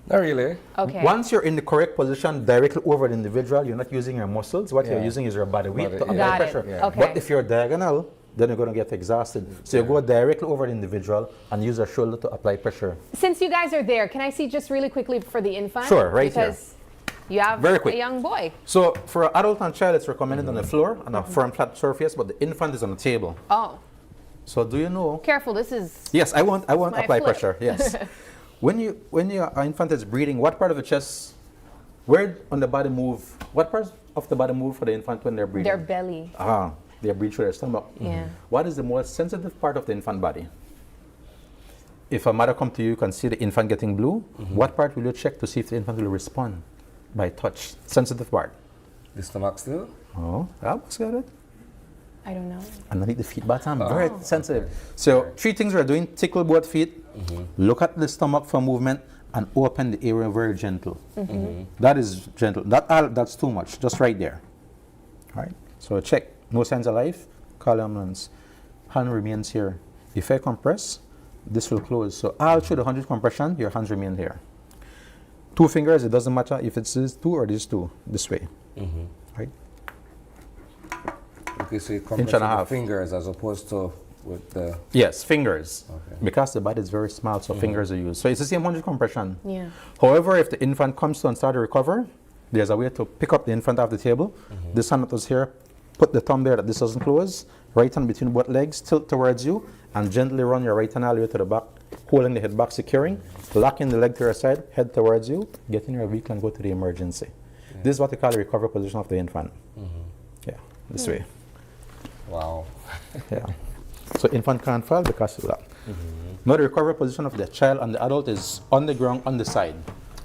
Not really. Okay. once you're in the correct position directly over the individual, you're not using your muscles. What you're using is your body weight to apply Got it. pressure. Yeah. Okay. But if you're diagonal, then you're going to get exhausted. So you go directly over the individual and use your shoulder to apply pressure. Since you guys are there, can I see just really quickly for the infant? Sure, right here. Because you have Very quick. a young boy. So for an adult and child, it's recommended on the floor on a firm flat surface, but the infant is on the table. Oh, So do you know? careful. This is Yes, I won't my apply flip. pressure. Yes. When your infant is breathing, what part of the chest, where on the body move? What part of the body move for the infant when they're breathing? their belly. They breathe through their stomach. Yeah. What is the most sensitive part of the infant body? If a mother come to you, you can see the infant getting blue. What part will you check to see if the infant will respond? By touch. Sensitive part. The stomach still? Oh, that was good. I don't know. Underneath the feet bottom, very sensitive. So 3 things we're doing: tickle both feet, look at the stomach for movement, and open the area very gentle. That is gentle. That's too much. Just right there. All right. So check. No signs of life. Call ambulance. Hand remains here. If I compress, this will close. So all through the 100 compression, your hands remain here. 2 fingers. It doesn't matter if it's this 2 or this 2. This way. Right. Okay, so you compress Inch with and a the half. fingers as opposed to with the... Yes, fingers. Okay. Because the body is very small, so fingers are used. So it's the same 100 compression. Yeah. However, if the infant comes to and start to recover, there's a way to pick up the infant off the table. This hand that was here, put the thumb there that this doesn't close. Right hand between both legs, tilt towards you, and gently run your right hand all the way to the back, holding the head back, securing, locking the leg to your side, head towards you, get in your vehicle and go to the emergency. This is what they call the recovery position of the infant. Yeah, this way. Wow. Yeah. So infant can't fall because of that. Now the recovery position of the child and the adult is on the ground on the side,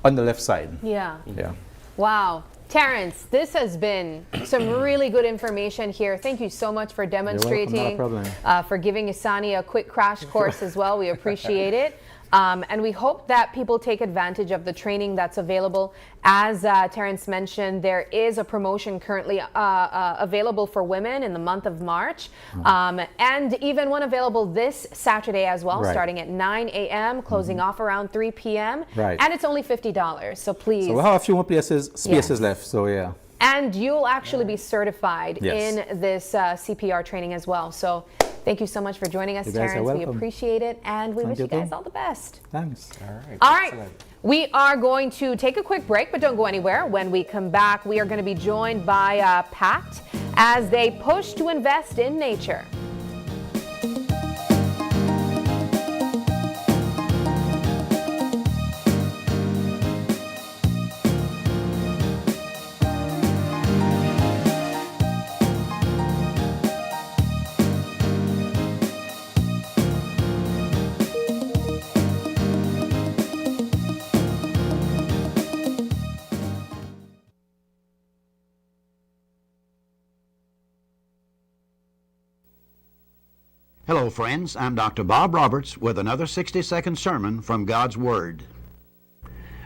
on the left side. Yeah. Yeah. Wow. Terrence, this has been some really good information here. Thank you so much for demonstrating, for giving Isani a quick crash course as well. We appreciate it. And we hope that people take advantage of the training that's available. As Terrence mentioned, there is a promotion currently available for women in the month of March, and even one available this Saturday as well, starting at 9 a.m., closing off around 3 p.m. And it's only $50, so please. So we have a few more spaces left, so yeah. And you'll actually be certified in this CPR training as well. So thank you so much for joining us, Terrence. We appreciate it, and we wish you guys all the best. Thanks. All right. We are going to take a quick break, but don't go anywhere. When we come back, we are going to be joined by PACT as they push to invest in nature. Hello, friends. I'm Dr. Bob Roberts with another 60-second sermon from God's Word.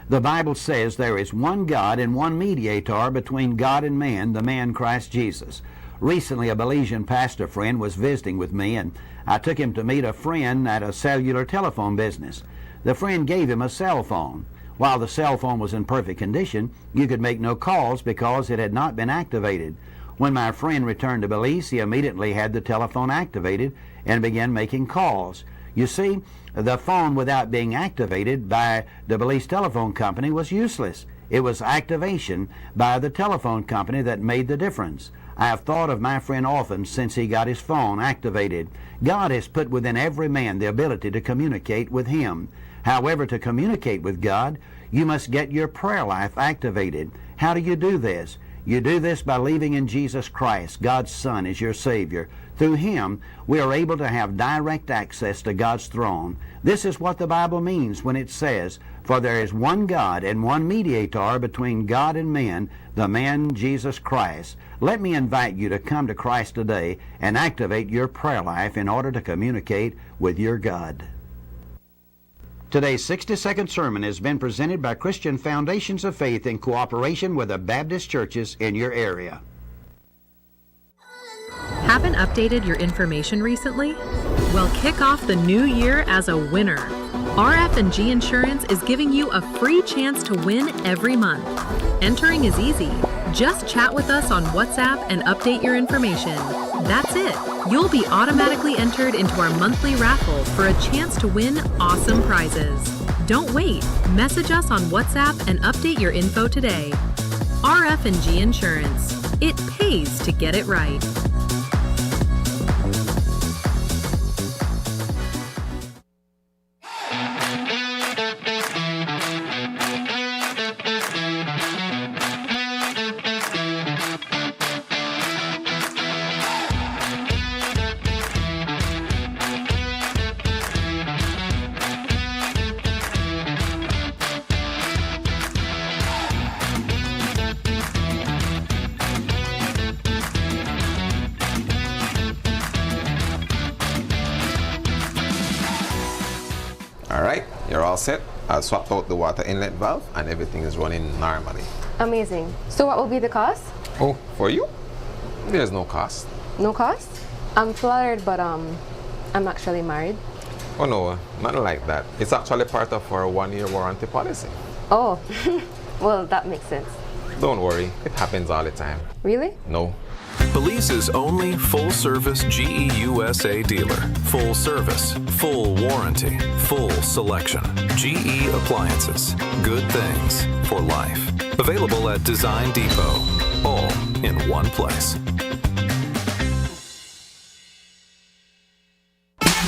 The Bible says there is one God and one mediator between God and man, the man Christ Jesus. Recently, a Belizean pastor friend was visiting with me, and I took him to meet a friend at a cellular telephone business. The friend gave him a cell phone. While the cell phone was in perfect condition, you could make no calls because it had not been activated. When my friend returned to Belize, he immediately had the telephone activated and began making calls. You see, the phone without being activated by the Belize telephone company was useless. It was activation by the telephone company that made the difference. I have thought of my friend often since he got his phone activated. God has put within every man the ability to communicate with Him. However, to communicate with God, you must get your prayer life activated. How do you do this? You do this by believing in Jesus Christ, God's Son, as your Savior. Through Him, we are able to have direct access to God's throne. This is what the Bible means when it says, "For there is one God and one mediator between God and men, the man Jesus Christ." Let me invite you to come to Christ today and activate your prayer life in order to communicate with your God. Today's 60-second sermon has been presented by Christian Foundations of Faith in cooperation with the Baptist churches in your area. Haven't updated your information recently? Well, kick off the new year as a winner. RF&G Insurance is giving you a free chance to win every month. Entering is easy. Just chat with us on WhatsApp and update your information. That's it. You'll be automatically entered into our monthly raffle for a chance to win awesome prizes. Don't wait. Message us on WhatsApp and update your info today. RF&G Insurance. It pays to get it right. Alright, you're all set. I'll swap out the water inlet valve and everything is running normally. Amazing. So what will be the cost? Oh, for you? There's no cost. No cost? I'm flattered, but I'm actually married. Oh no, nothing like that. It's actually part of our 1-year warranty policy. Oh, well, that makes sense. Don't worry, it happens all the time. Really? No. Belize's only full-service GE USA dealer. Full service, full warranty, full selection. GE Appliances. Good things for life. Available at Design Depot. All in one place.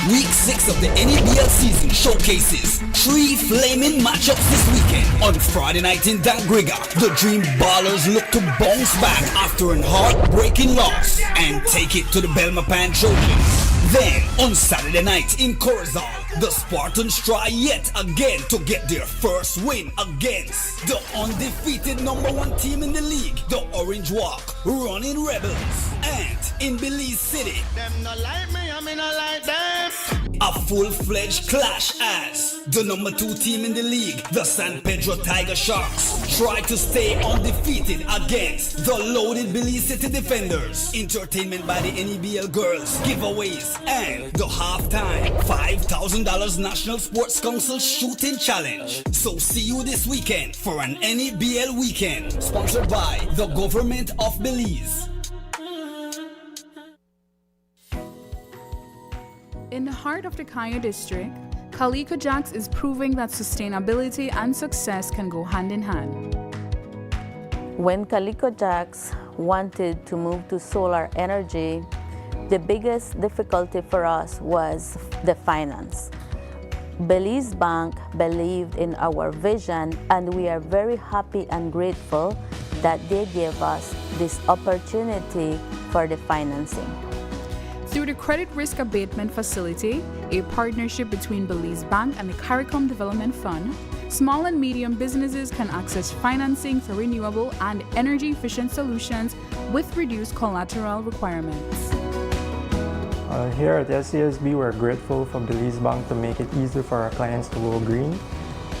Week 6 of the NABL season showcases 3 flaming matchups this weekend. On Friday night in Dangriga, the Dream Ballers look to bounce back after an heartbreaking loss and take it to the Belmopan Trojans. Then, on Saturday night in Corozal, The Spartans try yet again to get their first win against the undefeated #1 team in the league, the Orange Walk Running Rebels. And in Belize City, them no like me, I mean I like them. A full-fledged clash as the #2 team in the league, the San Pedro Tiger Sharks, try to stay undefeated against the loaded Belize City Defenders. Entertainment by the NEBL girls, giveaways, and the halftime $5,000 National Sports Council Shooting Challenge. So see you this weekend for an NEBL weekend, sponsored by the Government of Belize. In the heart of the Kaya district, Calico Jacks is proving that sustainability and success can go hand in hand. When Calico Jacks wanted to move to solar energy, the biggest difficulty for us was the finance. Belize Bank believed in our vision, and we are very happy and grateful that they gave us this opportunity for the financing. Through the Credit Risk Abatement Facility, a partnership between Belize Bank and the CARICOM Development Fund, small and medium businesses can access financing for renewable and energy-efficient solutions with reduced collateral requirements. Here at SCSB, we're grateful for Belize Bank to make it easier for our clients to go green.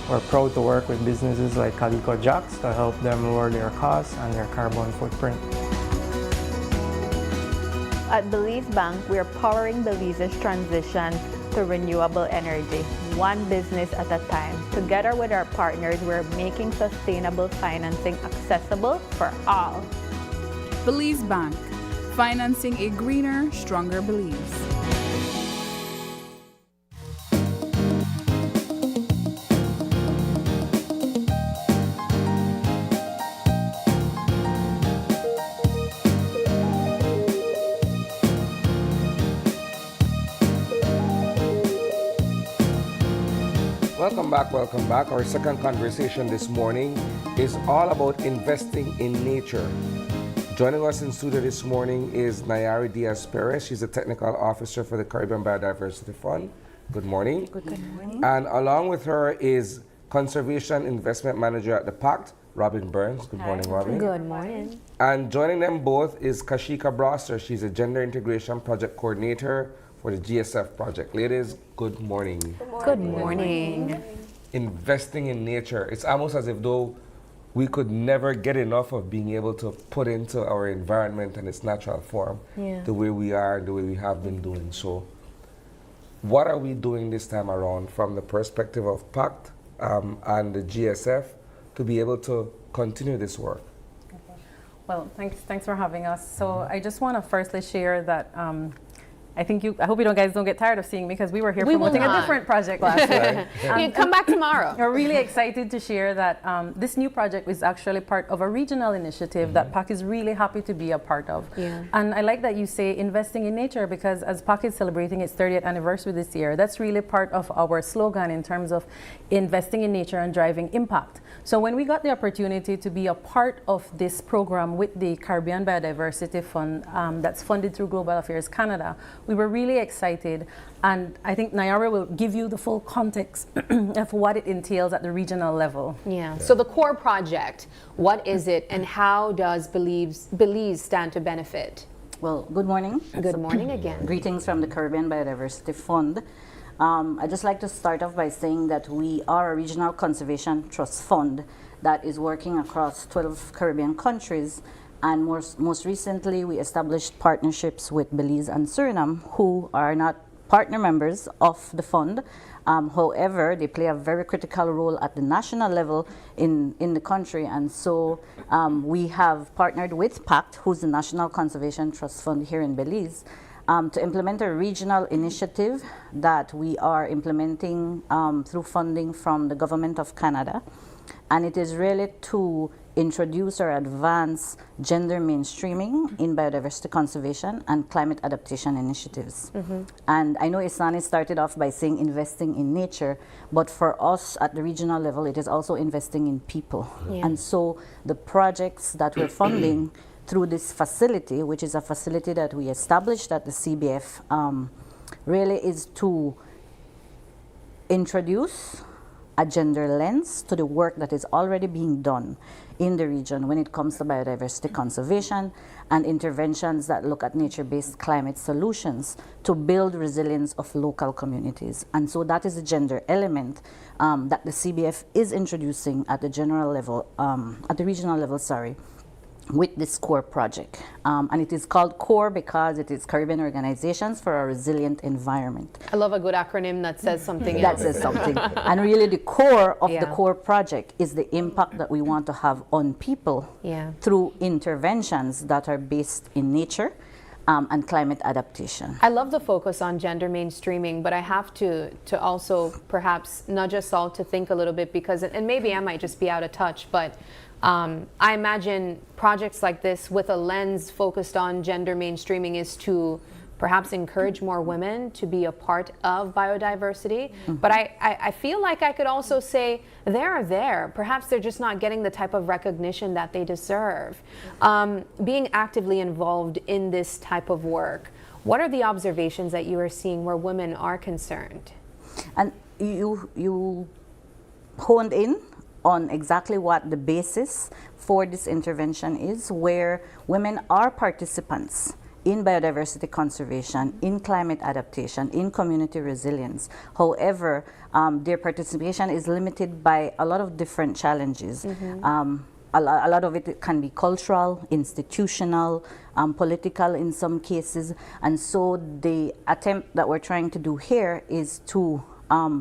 We're proud to work with businesses like Calico Jacks to help them lower their costs and their carbon footprint. At Belize Bank, we are powering Belize's transition to renewable energy, one business at a time. Together with our partners, we're making sustainable financing accessible for all. Belize Bank, financing a greener, stronger Belize. Welcome back. Our second conversation this morning is all about investing in nature. Joining us in studio this morning is Nayari Diaz-Perez. She's the Technical Officer for the Caribbean Biodiversity Fund. Good morning. Good morning. And along with her is Conservation Investment Manager at the PACT, Robin Burns. Good morning, Robin. Good morning. And joining them both is Kashika Brosser. She's a Gender Integration Project Coordinator for the GSF project. Ladies, good morning. Good morning. Investing in nature. It's almost as if though we could never get enough of being able to put into our environment in its natural form, the way we are, the way we have been doing. So what are we doing this time around from the perspective of PACT and the GSF to be able to continue this work? Well, thanks for having us. So I just want to firstly share that I hope you guys don't get tired of seeing me, because we were here promoting a different project last year. You come back tomorrow. We're really excited to share that this new project is actually part of a regional initiative that PAC is really happy to be a part of. Yeah. And I like that you say investing in nature, because as PAC is celebrating its 30th anniversary this year, that's really part of our slogan in terms of investing in nature and driving impact. So when we got the opportunity to be a part of this program with the Caribbean Biodiversity Fund that's funded through Global Affairs Canada, we were really excited, and I think Nayara will give you the full context of what it entails at the regional level. Yeah. So the core project, what is it, and how does Belize stand to benefit? Well, good morning. Good morning again. Greetings from the Caribbean Biodiversity Fund. I'd just like to start off by saying that we are a regional conservation trust fund that is working across 12 Caribbean countries. And most recently, we established partnerships with Belize and Suriname, who are not partner members of the fund. However, they play a very critical role at the national level in the country. And so we have partnered with PACT, who's the National Conservation Trust Fund here in Belize, to implement a regional initiative that we are implementing through funding from the Government of Canada. And it is really to introduce or advance gender mainstreaming in biodiversity conservation and climate adaptation initiatives. And I know Isani started off by saying investing in nature, but for us at the regional level, it is also investing in people. And so the projects that we're funding through this facility, which is a facility that we established at the CBF, really is to introduce a gender lens to the work that is already being done in the region when it comes to biodiversity conservation and interventions that look at nature-based climate solutions to build resilience of local communities. And so that is the gender element that the CBF is introducing at the general level, at the regional level, sorry, with this CORE project. And it is called CORE because it is Caribbean Organizations for a Resilient Environment. I love a good acronym that says something That else. says something. And really the core of the CORE project is the impact that we want to have on people through interventions that are based in nature and climate adaptation. I love the focus on gender mainstreaming, but I have to also perhaps nudge us all to think a little bit because, and maybe I might just be out of touch, but I imagine projects like this with a lens focused on gender mainstreaming is to perhaps encourage more women to be a part of biodiversity. But I feel like I could also say they're there. Perhaps they're just not getting the type of recognition that they deserve. Being actively involved in this type of work, what are the observations that you are seeing where women are concerned? And you honed in on exactly what the basis for this intervention is, where women are participants in biodiversity conservation, in climate adaptation, in community resilience. However, their participation is limited by a lot of different challenges. A lot of it can be cultural, institutional, political in some cases. And so the attempt that we're trying to do here is to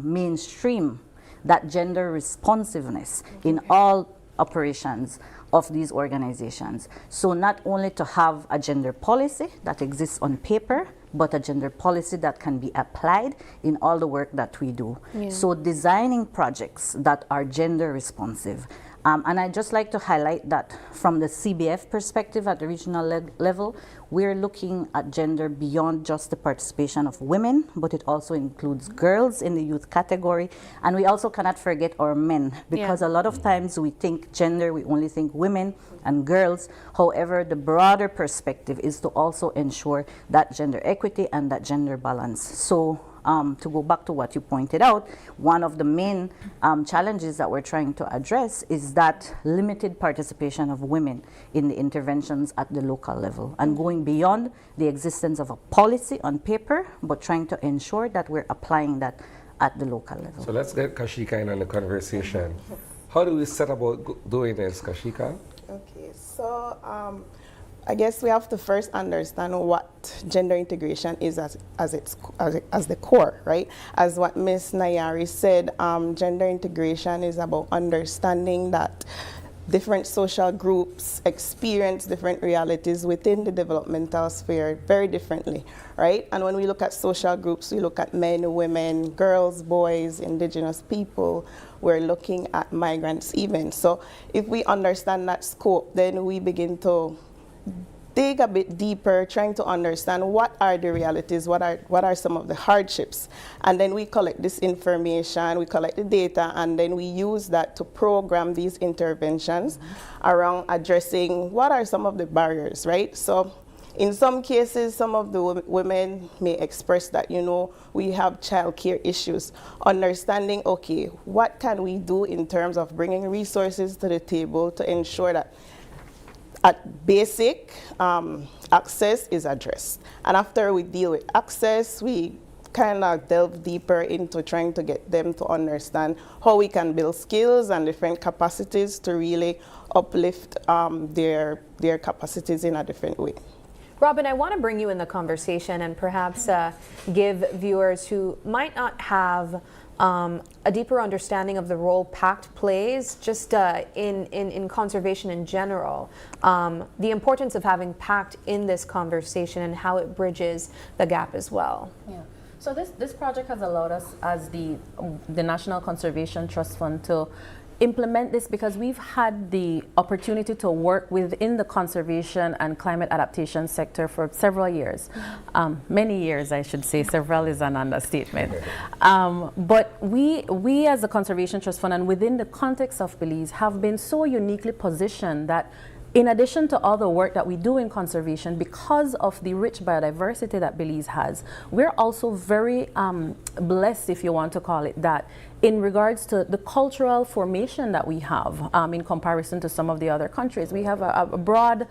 mainstream that gender responsiveness in all operations of these organizations. So not only to have a gender policy that exists on paper, but a gender policy that can be applied in all the work that we do. So designing projects that are gender responsive. And I'd just like to highlight that from the CBF perspective at the regional level, we're looking at gender beyond just the participation of women, but it also includes girls in the youth category. And we also cannot forget our men, because a lot of times we think gender, we only think women and girls. However, the broader perspective is to also ensure that gender equity and that gender balance. So to go back to what you pointed out, one of the main challenges that we're trying to address is that limited participation of women in the interventions at the local level, and going beyond the existence of a policy on paper, but trying to ensure that we're applying that at the local level. So let's get Kashika in on the conversation. How do we set about doing this, Kashika? Okay, so I guess we have to first understand what gender integration is as the core, right? As what Ms. Nayari said, gender integration is about understanding that different social groups experience different realities within the developmental sphere very differently, right? And when we look at social groups, we look at men, women, girls, boys, indigenous people. We're looking at migrants even. So if we understand that scope, then we begin to dig a bit deeper, trying to understand what are the realities, what are some of the hardships. And then we collect this information, we collect the data, and then we use that to program these interventions around addressing what are some of the barriers, right? So in some cases, some of the women may express that, you know, we have childcare issues. Understanding, okay, what can we do in terms of bringing resources to the table to ensure that at basic access is addressed. And after we deal with access, we kind of delve deeper into trying to get them to understand how we can build skills and different capacities to really uplift their capacities in a different way. Robin, I want to bring you in the conversation and perhaps give viewers who might not have a deeper understanding of the role PACT plays just in conservation in general, the importance of having PACT in this conversation and how it bridges the gap as well. Yeah. So this project has allowed us as the National Conservation Trust Fund to implement this because we've had the opportunity to work within the conservation and climate adaptation sector for several years. Many years, I should say. Several is an understatement. But we as the Conservation Trust Fund and within the context of Belize have been so uniquely positioned that in addition to all the work that we do in conservation, because of the rich biodiversity that Belize has, we're also very blessed, if you want to call it that, in regards to the cultural formation that we have in comparison to some of the other countries. We have a broad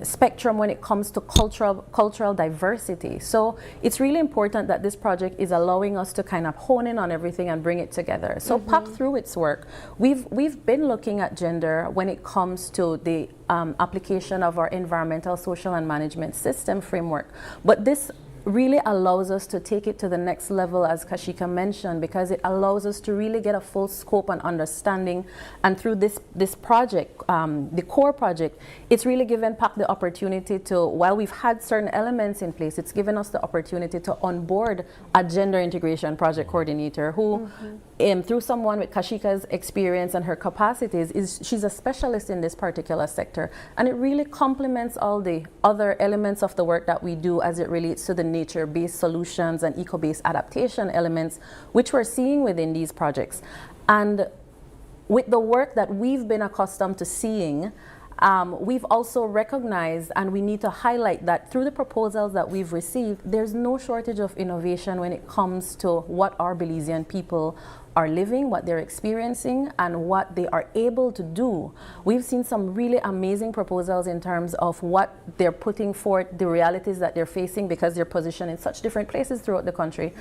spectrum when it comes to cultural diversity. So it's really important that this project is allowing us to kind of hone in on everything and bring it together. So PACT, through its work, we've been looking at gender when it comes to the application of our environmental, social, and management system framework. But this really allows us to take it to the next level, as Kashika mentioned, because it allows us to really get a full scope and understanding. And through this project, the core project, it's really given PACT the opportunity to, while we've had certain elements in place, it's given us the opportunity to onboard a gender integration project coordinator who, through someone with Kashika's experience and her capacities, she's a specialist in this particular sector. And it really complements all the other elements of the work that we do as it relates to the nature-based solutions and eco-based adaptation elements, which we're seeing within these projects. And with the work that we've been accustomed to seeing, we've also recognized, and we need to highlight that through the proposals that we've received, there's no shortage of innovation when it comes to what our Belizean people are living, what they're experiencing, and what they are able to do. We've seen some really amazing proposals in terms of what they're putting forth, the realities that they're facing, because they're positioned in such different places throughout the country.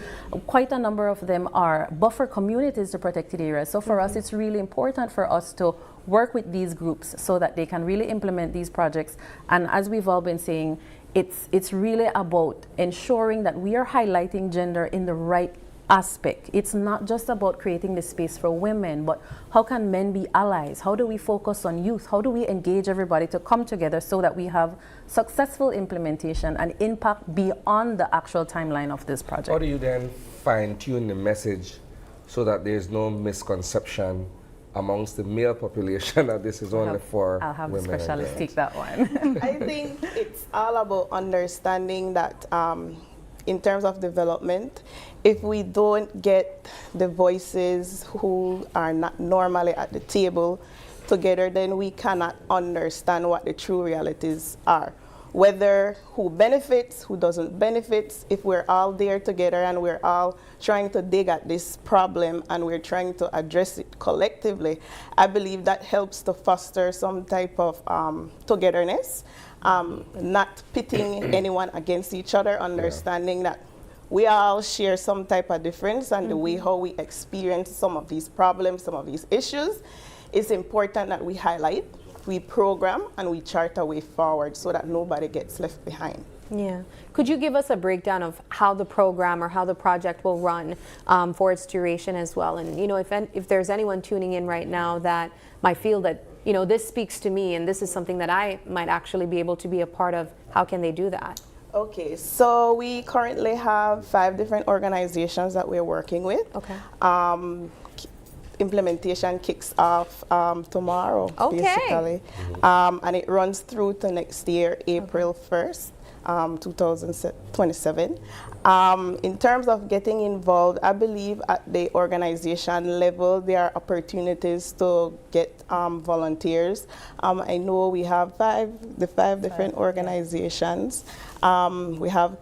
Quite a number of them are buffer communities to protected areas. So for us, it's really important for us to work with these groups so that they can really implement these projects. And as we've all been saying, it's really about ensuring that we are highlighting gender in the right aspect. It's not just about creating the space for women, but how can men be allies? How do we focus on youth? How do we engage everybody to come together so that we have successful implementation and impact beyond the actual timeline of this project? How do you then fine-tune the message so that there's no misconception amongst the male population that this is only for women? I'll have the specialist take that one. I think it's all about understanding that in terms of development, if we don't get the voices who are not normally at the table together, then we cannot understand what the true realities are. Whether who benefits, who doesn't benefit, if we're all there together and we're all trying to dig at this problem and we're trying to address it collectively, I believe that helps to foster some type of togetherness. Not pitting anyone against each other, understanding that we all share some type of difference and the way how we experience some of these problems, some of these issues. It's important that we highlight, we program, and we chart a way forward so that nobody gets left behind. Yeah. Could you give us a breakdown of how the program or how the project will run for its duration as well? And, you know, if there's anyone tuning in right now that might feel that, you know, this speaks to me and this is something that I might actually be able to be a part of, how can they do that? Okay, so we currently have 5 different organizations that we're working with. Okay. Implementation kicks off tomorrow, basically. And it runs through to next year, April 1st. 2027. In terms of getting involved, I believe at the organization level there are opportunities to get volunteers. I know we have 5 different organizations. We have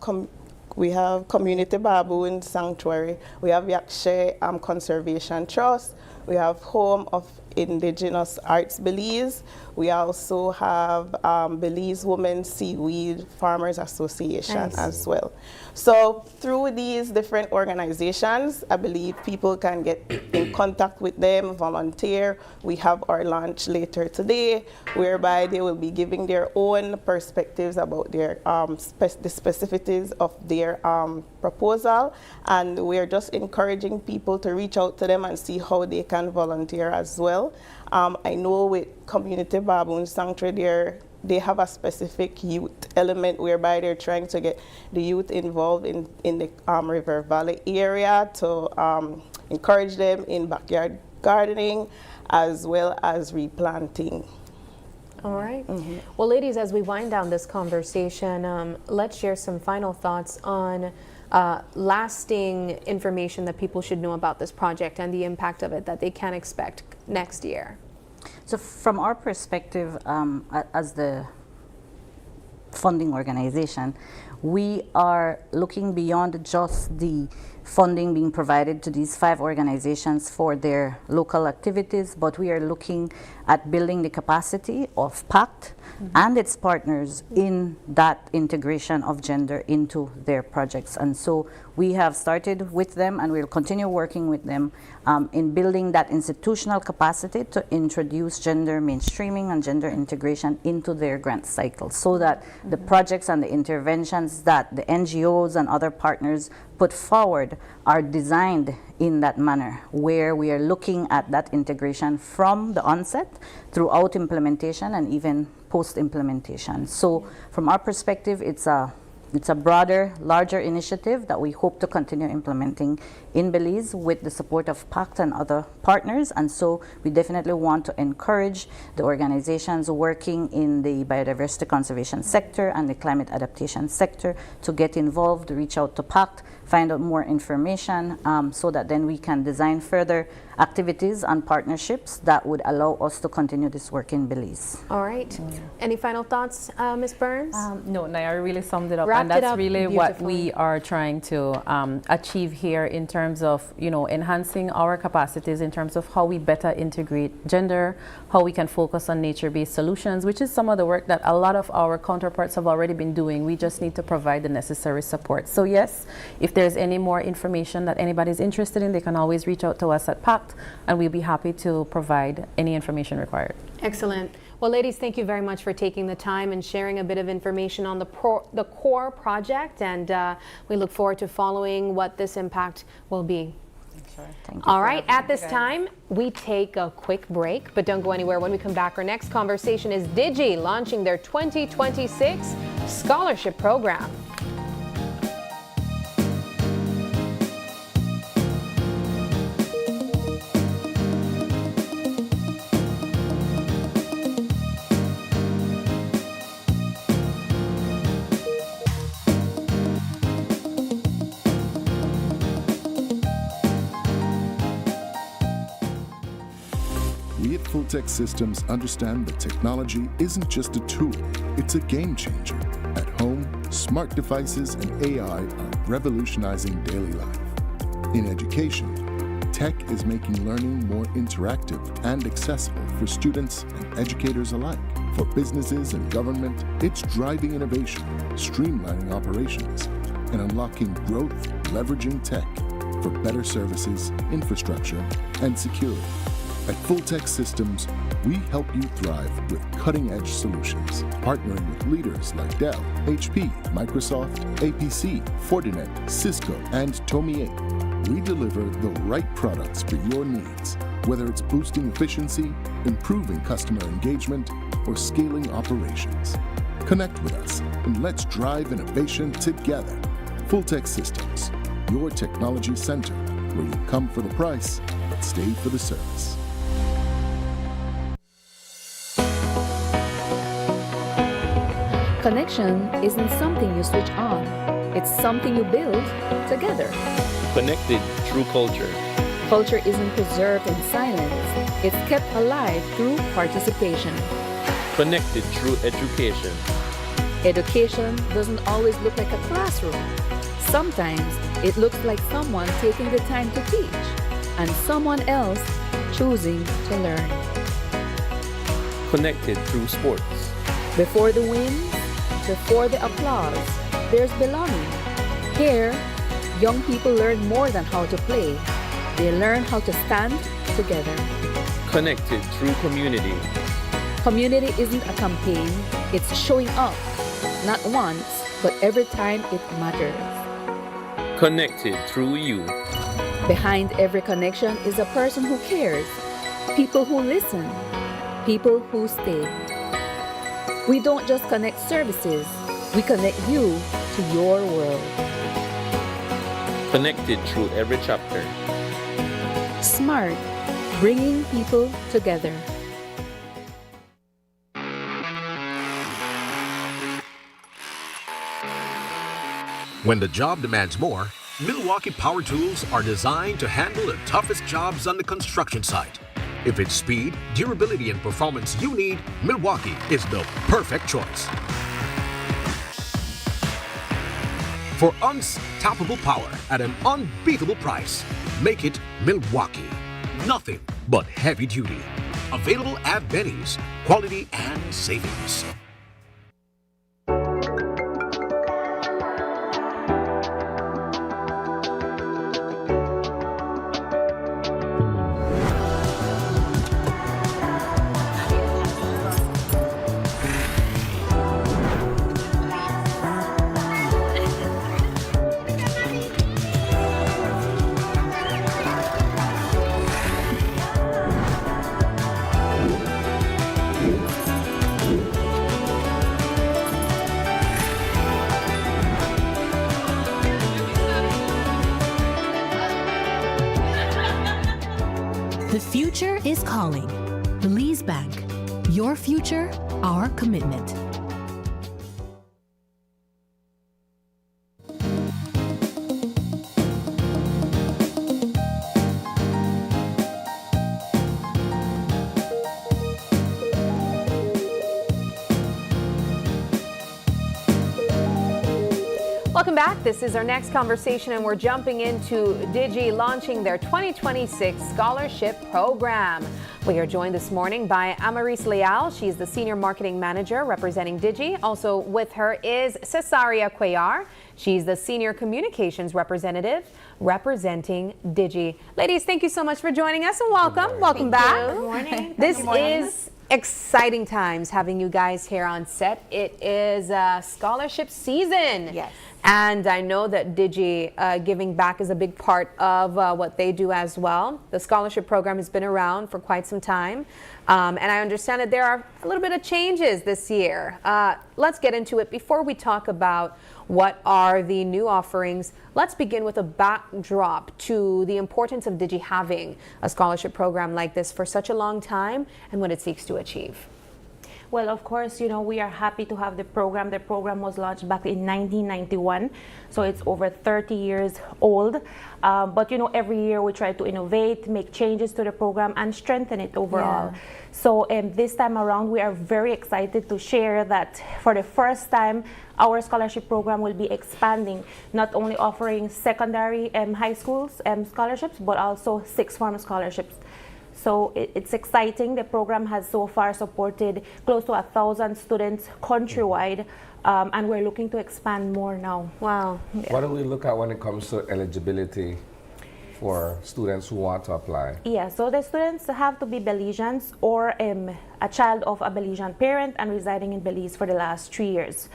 Community Baboon Sanctuary, we have Yakshe Conservation Trust, we have Home of Indigenous Arts Belize. We also have Belize Women Seaweed Farmers Association as well. So through these different organizations, I believe people can get in contact with them, volunteer. We have our launch later today, whereby they will be giving their own perspectives about their the specificities of their proposal. And we're just encouraging people to reach out to them and see how they can volunteer as well. I know with Community Baboon Sanctuary, they have a specific youth element whereby they're trying to get the youth involved in the River Valley area to encourage them in backyard gardening as well as replanting. All right. Well, ladies, as we wind down this conversation, let's share some final thoughts on lasting information that people should know about this project and the impact of it that they can expect next year. So from our perspective, as the funding organization, we are looking beyond just the funding being provided to these 5 organizations for their local activities, but we are looking at building the capacity of PACT and its partners in that integration of gender into their projects. And so we have started with them and we'll continue working with them in building that institutional capacity to introduce gender mainstreaming and gender integration into their grant cycle, so that the projects and the interventions that the NGOs and other partners put forward are designed in that manner, where we are looking at that integration from the onset throughout implementation and even post-implementation. So from our perspective, it's a broader, larger initiative that we hope to continue implementing in Belize with the support of PACT and other partners. And so we definitely want to encourage the organizations working in the biodiversity conservation sector and the climate adaptation sector to get involved, reach out to PACT, find out more information, so that then we can design further activities and partnerships that would allow us to continue this work in Belize. All right. Any final thoughts, Ms. Burns? No, Naya really summed it up. Wrapped and that's it up really what beautifully. we are trying to achieve here in terms of, enhancing our capacities in terms of how we better integrate gender, how we can focus on nature-based solutions, which is some of the work that a lot of our counterparts have already been doing. We just need to provide the necessary support. So yes, if there's any more information that anybody's interested in, they can always reach out to us at PACT, and we'll be happy to provide any information required. Excellent. Well, ladies, thank you very much for taking the time and sharing a bit of information on the core project, and we look forward to following what this impact will be. Thank you. All right, at this time, we take a quick break, but don't go anywhere. When we come back, our next conversation is Digi launching their 2026 scholarship program. Full-Tech Systems understand that technology isn't just a tool, it's a game changer. At home, smart devices and AI are revolutionizing daily life. In education, tech is making learning more interactive and accessible for students and educators alike. For businesses and government, it's driving innovation, streamlining operations, and unlocking growth, leveraging tech for better services, infrastructure, and security. At Full-Tech Systems, we help you thrive with cutting-edge solutions, partnering with leaders like Dell, HP, Microsoft, APC, Fortinet, Cisco, and Tomy 8. We deliver the right products for your needs, whether it's boosting efficiency, improving customer engagement, or scaling operations. Connect with us and let's drive innovation together. Full-Tech Systems, your technology center, where you come for the price, but stay for the service. Connection isn't something you switch on. It's something you build together. Connected through culture. Culture isn't preserved in silence. It's kept alive through participation. Connected through education. Education doesn't always look like a classroom. Sometimes it looks like someone taking the time to teach and someone else choosing to learn. Connected through sports. Before the win, before the applause, there's belonging. Here, young people learn more than how to play. They learn how to stand together. Connected through community. Community isn't a campaign, it's showing up. Not once, but every time it matters. Connected through you. Behind every connection is a person who cares. People who listen. People who stay. We don't just connect services, we connect you to your world. Connected through every chapter. Smart, bringing people together. When the job demands more, Milwaukee Power Tools are designed to handle the toughest jobs on the construction site. If it's speed, durability, and performance you need, Milwaukee is the perfect choice. For unstoppable power at an unbeatable price, make it Milwaukee. Nothing but heavy duty. Available at Benny's. Quality and savings. The future is calling. Belize Bank. Your future, our commitment. Welcome back. This is our next conversation, and we're jumping into Digi launching their 2026 scholarship program. We are joined this morning by Amaris Leal. She's the Senior Marketing Manager representing Digi. Also with her is Cesaria Cuellar. She's the Senior Communications Representative representing Digi. Ladies, thank you so much for joining us, and welcome. Welcome back. Good morning. This Good morning. is exciting times having you guys here on set. It is scholarship season. Yes. And I know that Digi giving back is a big part of what they do as well. The scholarship program has been around for quite some time. And I understand that there are a little bit of changes this year. Let's get into it. Before we talk about what are the new offerings, let's begin with a backdrop to the importance of Digi having a scholarship program like this for such a long time and what it seeks to achieve. Well, of course, you know, we are happy to have the program. The program was launched back in 1991, so it's over 30 years old. But, you know, every year we try to innovate, make changes to the program, and strengthen it overall. Yeah. So this time around, we are very excited to share that for the first time, our scholarship program will be expanding, not only offering secondary high schools scholarships, but also sixth form scholarships. So it's exciting. The program has so far supported close to 1,000 students countrywide, and we're looking to expand more now. Wow. What do we look at when it comes to eligibility for students who want to apply? Yeah, so the students have to be Belizeans or a child of a Belizean parent and residing in Belize for the last 3 years.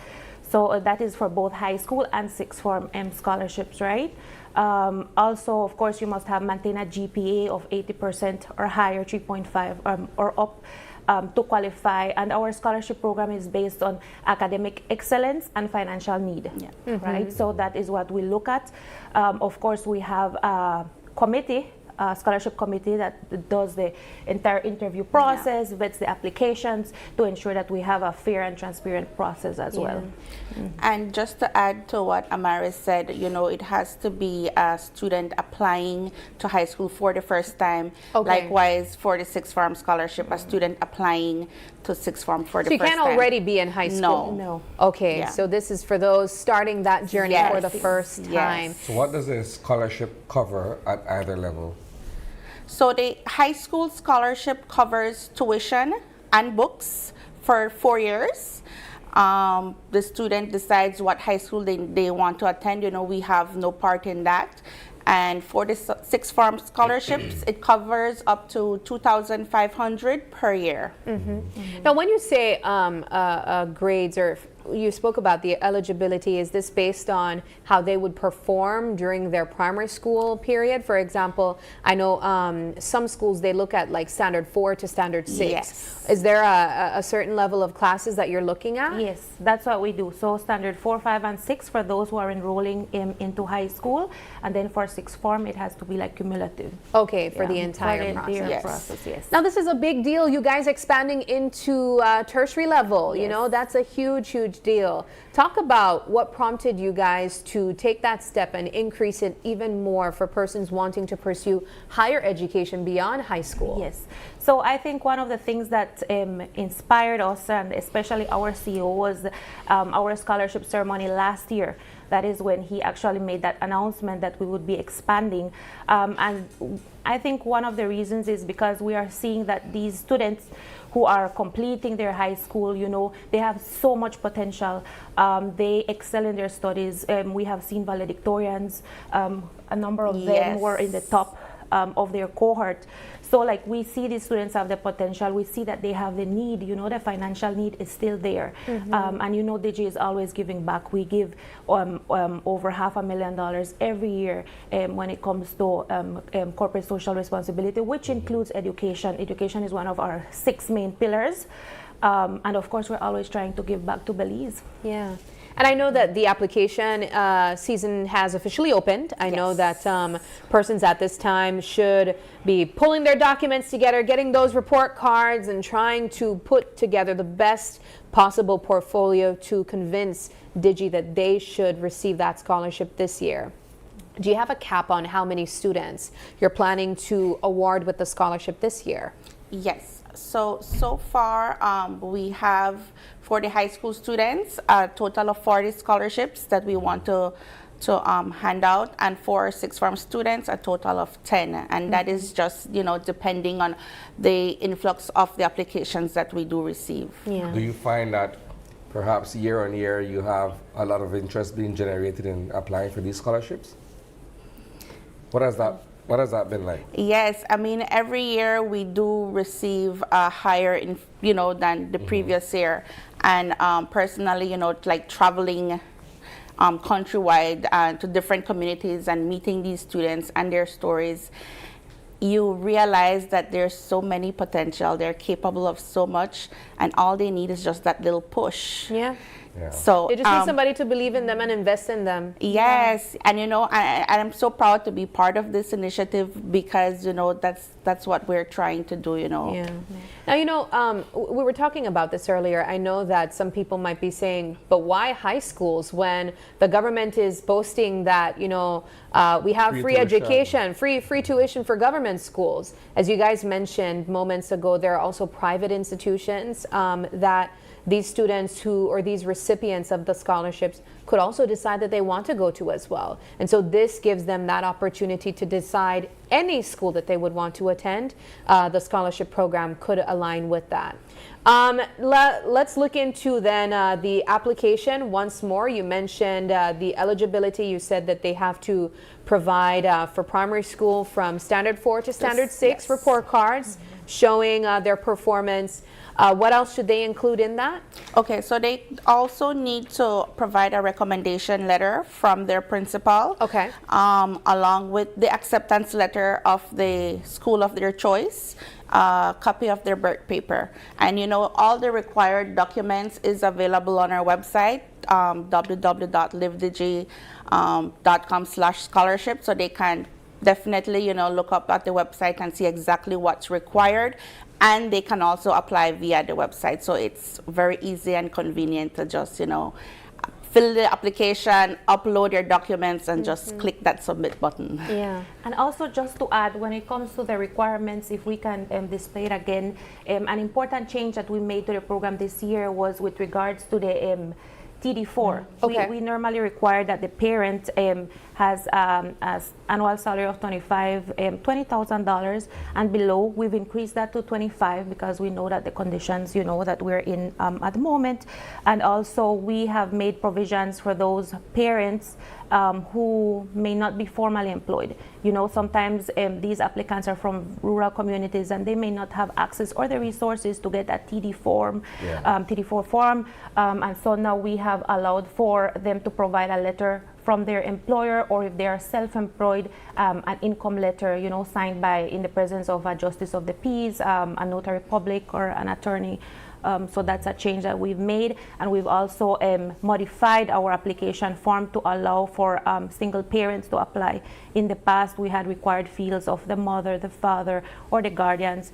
So that is for both high school and sixth form scholarships, right? Also, of course, you must have maintained a GPA of 80% or higher, 3.5 or up to qualify. And our scholarship program is based on academic excellence and financial need, right? So that is what we look at. Of course, we have a committee, a scholarship committee that does the entire interview process, vets the applications to ensure that we have a fair and transparent process as well. And just to add to what Amaris said, you know, it has to be a student applying to high school for the first time. Okay. Likewise, for the sixth form scholarship, a student applying to sixth form for the So you first can't time. already be in high school? No. Okay, Yeah. so this is for those starting that journey Yes. for the first time. So what does a scholarship cover at either level? So the high school scholarship covers tuition and books for 4 years. The student decides what high school they want to attend. You know, we have no part in that. And for the sixth form scholarships, it covers up to $2,500 per year. Now, when you say grades, or you spoke about the eligibility, is this based on how they would perform during their primary school period? For example, I know some schools, they look at like standard 4 to standard 6. Yes. Is there a certain level of classes that you're looking at? Yes, that's what we do. So standard 4, 5, and 6 for those who are enrolling into high school, and then for sixth form, it has to be like cumulative. Okay, for the entire process. process. Yes. Now, this is a big deal. You guys expanding into tertiary level, you know, that's a huge, huge huge deal. Talk about what prompted you guys to take that step and increase it even more for persons wanting to pursue higher education beyond high school. Yes. So I think one of the things that inspired us, and especially our CEO, was our scholarship ceremony last year. That is when he actually made that announcement that we would be expanding. And I think one of the reasons is because we are seeing that these students who are completing their high school, you know, they have so much potential. They excel in their studies. We have seen valedictorians. A number of them were in the top of their cohort. So like we see these students have the potential, we see that they have the need, you know, the financial need is still there. And you know, Digi is always giving back. We give over $500,000 every year when it comes to corporate social responsibility, which includes education. Education is one of our 6 main pillars. And of course, we're always trying to give back to Belize. Yeah. And I know that the application season has officially opened. I know that persons at this time should be pulling their documents together, getting those report cards, and trying to put together the best possible portfolio to convince Digi that they should receive that scholarship this year. Do you have a cap on how many students you're planning to award with the scholarship this year? Yes. So far, we have for the high school students a total of 40 scholarships that we want to hand out, and for sixth form students a total of 10, and that is just, you know, depending on the influx of the applications that we do receive. Do you find that perhaps year on year you have a lot of interest being generated in applying for these scholarships? What has that been like? Yes, I mean, every year we do receive higher, you know, than the previous year. And personally, you know, like traveling countrywide to different communities and meeting these students and their stories, you realize that there's so many potential. They're capable of so much, and all they need is just that little push. So they just need somebody to believe in them and invest in them. Yes, and you know, I'm so proud to be part of this initiative because, you know, that's what we're trying to do, you know. Now, you know, we were talking about this earlier. I know that some people might be saying, but why high schools when the government is boasting that, you know, we have free education, free tuition for government schools. As you guys mentioned moments ago, there are also private institutions that these students or these recipients of the scholarships could also decide that they want to go to as well. And so this gives them that opportunity to decide any school that they would want to attend. The scholarship program could align with that. Let's look into then the application once more. You mentioned the eligibility. You said that they have to provide for primary school from standard 4 to standard 6 report cards showing their performance. What else should they include in that? Okay, so they also need to provide a recommendation letter from their principal. Okay. Along with the acceptance letter of the school of their choice, a copy of their birth paper. And you know, all the required documents is available on our website, www.livedigi.com/scholarship, so they can definitely, you know, look up at the website and see exactly what's required. And they can also apply via the website. So it's very easy and convenient to just, you know, fill the application, upload your documents, and just click that submit button. And also just to add, when it comes to the requirements, if we can display it again, an important change that we made to the program this year was with regards to the TD4. We normally require that the parent has as annual salary of $20,000 and below. We've increased that to 25 because we know that the conditions, you know, that we're in at the moment. And also we have made provisions for those parents who may not be formally employed. You know, sometimes these applicants are from rural communities and they may not have access or the resources to get a TD form, TD4 form. And so now we have allowed for them to provide a letter from their employer, or if they are self-employed, an income letter, you know, signed by in the presence of a justice of the peace, a notary public, or an attorney. So that's a change that we've made, and we've also modified our application form to allow for single parents to apply. In the past, we had required fields of the mother, the father, or the guardians.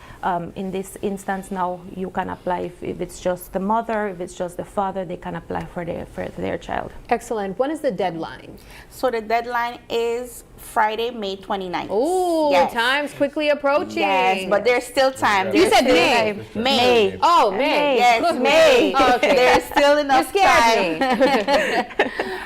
In this instance now, you can apply if it's just the mother, if it's just the father, they can apply for their child. Excellent. When is the deadline? So the deadline is Friday, May 29th. Oh, yes. Time's quickly approaching. Yes, but there's still time. You said May. May. Oh, May. Yes, May. Oh, okay. There's still enough time.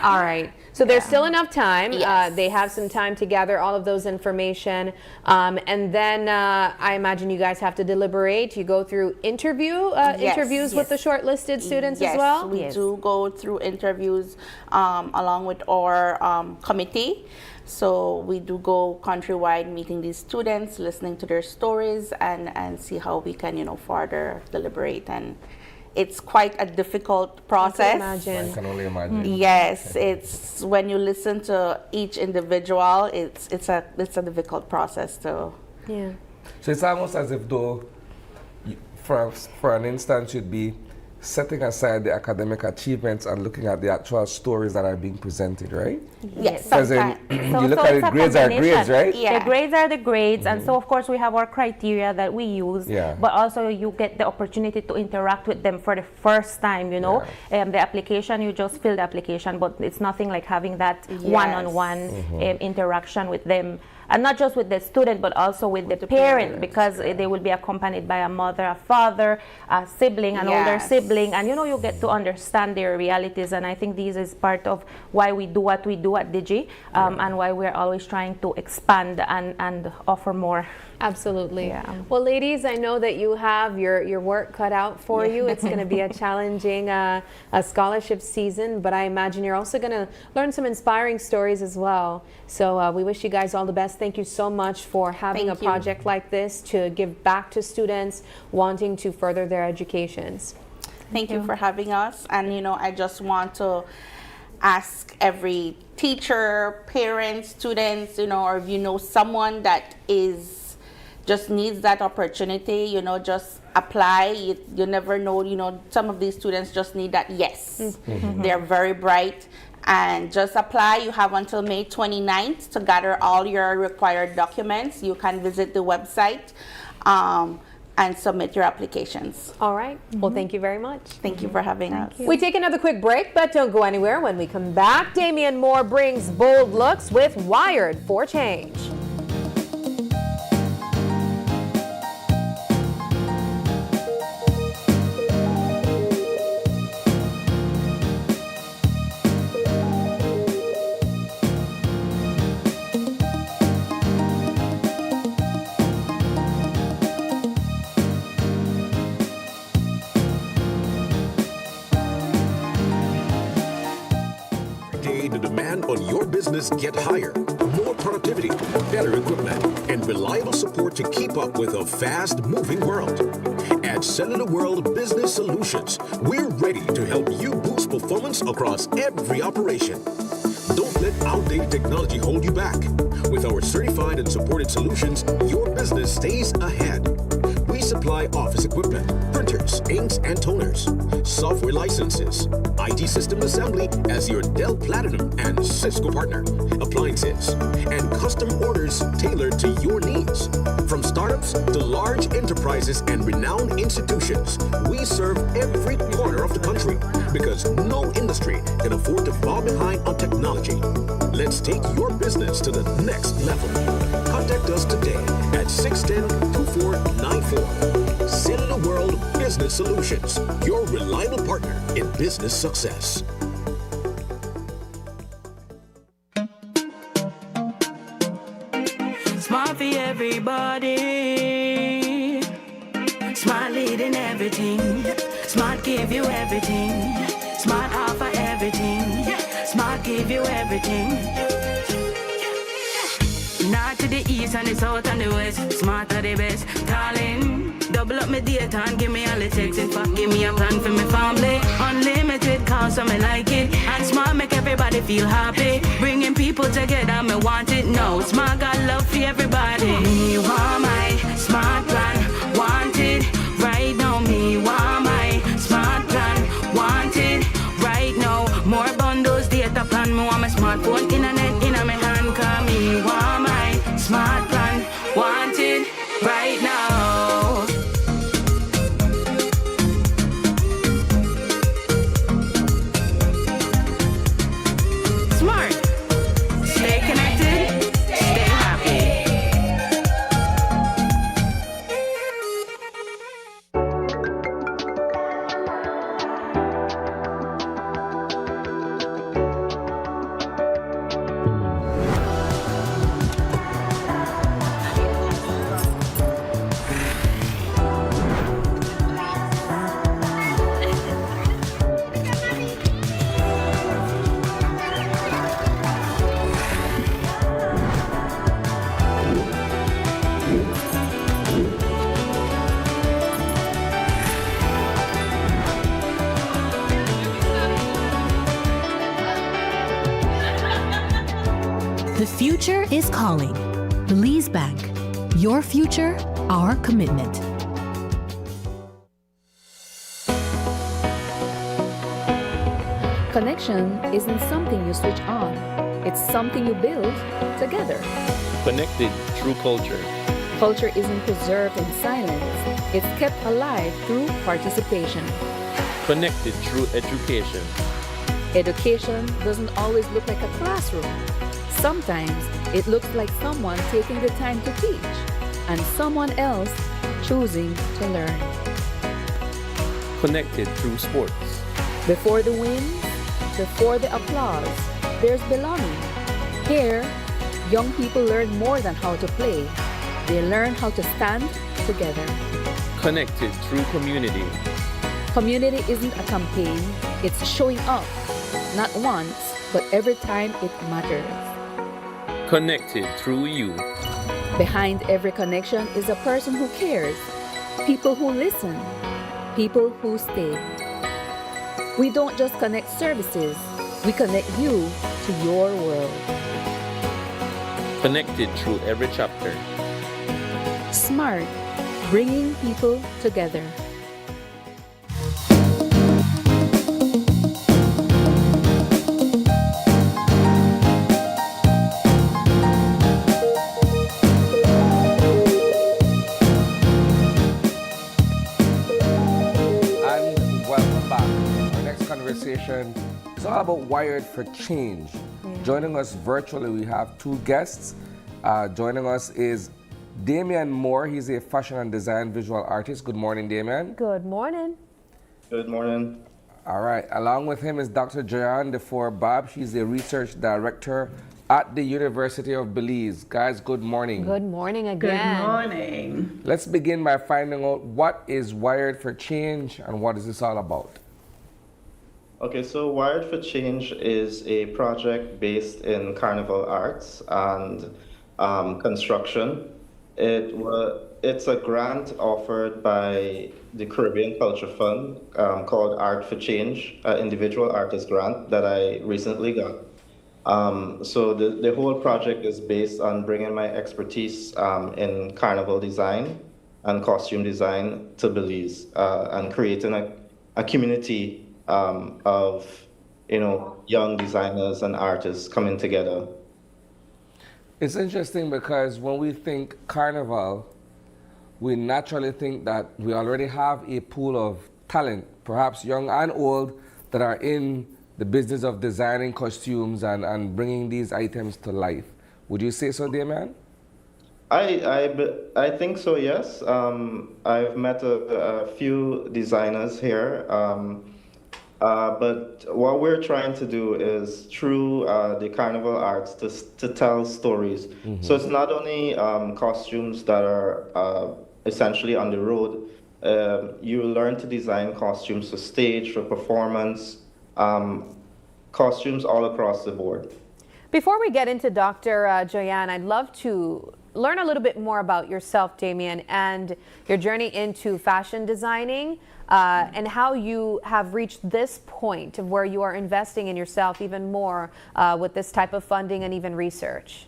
All right. So there's still enough time. Yes. They have some time to gather all of those information. And then I imagine you guys have to deliberate. You go through interviews with the shortlisted students as well? We do go through interviews along with our committee. So we do go countrywide, meeting these students, listening to their stories, and see how we can, further deliberate. And it's quite a difficult process. I can only imagine. Yes, it's when you listen to each individual, it's a difficult process to. Yeah. So it's almost as if though, for an instance, you'd be setting aside the academic achievements and looking at the actual stories that are being presented, right? Yes, Because you look at it, grades are grades, right? Yeah. The grades are the grades, and so of course we have our criteria that we use, but also you get the opportunity to interact with them for the first time, The application, you just fill the application, but it's nothing like having that one-on-one interaction with them. And not just with the student, but also with the parent, because they will be accompanied by a mother, a father, a sibling, an older sibling, and you get to understand their realities. And I think this is part of why we do what we do at Digi, and why we're always trying to expand and offer more. Absolutely. Well, ladies, I know that you have your work cut out for you. It's going to be a challenging scholarship season, but I imagine you're also going to learn some inspiring stories as well. So we wish you guys all the best. Thank you so much for having a project like this to give back to students wanting to further their educations. Thank you for having us. And, I just want to ask every teacher, parent, students, or if someone that just needs that opportunity, just apply. You never know, some of these students just need that yes. They're very bright. And just apply. You have until May 29th to gather all your required documents. You can visit the website and submit your applications. All right. Well, thank you very much. Thank you for having us. We take another quick break, but don't go anywhere. When we come back, Damian Moore brings bold looks with Wired for Change. The demand on your business get higher. More productivity, better equipment, and reliable support to keep up with a fast-moving world. At Cellular World Business Solutions, we're ready to help you boost performance across every operation. Don't let outdated technology hold you back. With our certified and supported solutions, your business stays ahead. We supply office equipment, printers, inks, and toners, software licenses, IT system assembly as your Dell Platinum and Cisco partner, appliances, and custom orders tailored to your needs. From startups to large enterprises and renowned institutions, we serve every corner of the country because no industry can afford to fall behind on technology. Let's take your business to the next level. Contact us today at 610-2494. Cellular World Business Solutions, your reliable partner in business success. Smart for everybody. Smart leading everything. Smart give you everything. Smart offer everything. Smart give you everything. North to the east and the south and the west. Smart are the best, darling. Double up my data and give me all the text. In fact, give me a plan for my family. Unlimited calls, so me like it. And Smart make everybody feel happy. Bringing people together, me want it now. Smart got love for everybody. Me want my Smart plan, want it right now. Me want my Smart plan, want it right now. Smart, stay connected, stay happy. The future is calling. Belize Bank. Your future, our commitment. Connection isn't something you switch on. It's something you build together. Connected through culture. Culture isn't preserved in silence. It's kept alive through participation. Connected through education. Education doesn't always look like a classroom. Sometimes it looks like someone taking the time to teach and someone else choosing to learn. Connected through sports. Before the wins, before the applause, there's belonging. Here, young people learn more than how to play. They learn how to stand together. Connected through community. Community isn't a campaign, it's showing up. Not once, but every time it matters. Connected through you. Behind every connection is a person who cares, people who listen, people who stay. We don't just connect services, we connect you to your world. Connected through every chapter. Smart, bringing people together. Conversation. It's all about Wired for Change. Joining us virtually, we have two guests. Joining us is Damian Moore. He's a fashion and design visual artist. Good morning, Damian. Good morning. Good morning. All right. Along with him is Dr. Joanne DeFore-Bob. She's a research director at the University of Belize. Guys, good morning. Good morning again. Good morning. Let's begin by finding out what is Wired for Change and what is this all about? Okay, so Wired for Change is a project based in carnival arts and construction. It's a grant offered by the Caribbean Culture Fund called Art for Change, individual artist grant that I recently got. So the whole project is based on bringing my expertise in carnival design and costume design to Belize and creating a community of young designers and artists coming together. It's interesting because when we think carnival, we naturally think that we already have a pool of talent, perhaps young and old, that are in the business of designing costumes and bringing these items to life. Would you say so, Damian? I think so, yes. I've met a few designers here. But what we're trying to do is through the carnival arts to tell stories. Mm-hmm. So it's not only costumes that are essentially on the road. You learn to design costumes for stage, for performance, costumes all across the board. Before we get into Dr. Joanne, I'd love to learn a little bit more about yourself, Damian, and your journey into fashion designing. And how you have reached this point of where you are investing in yourself even more with this type of funding and even research.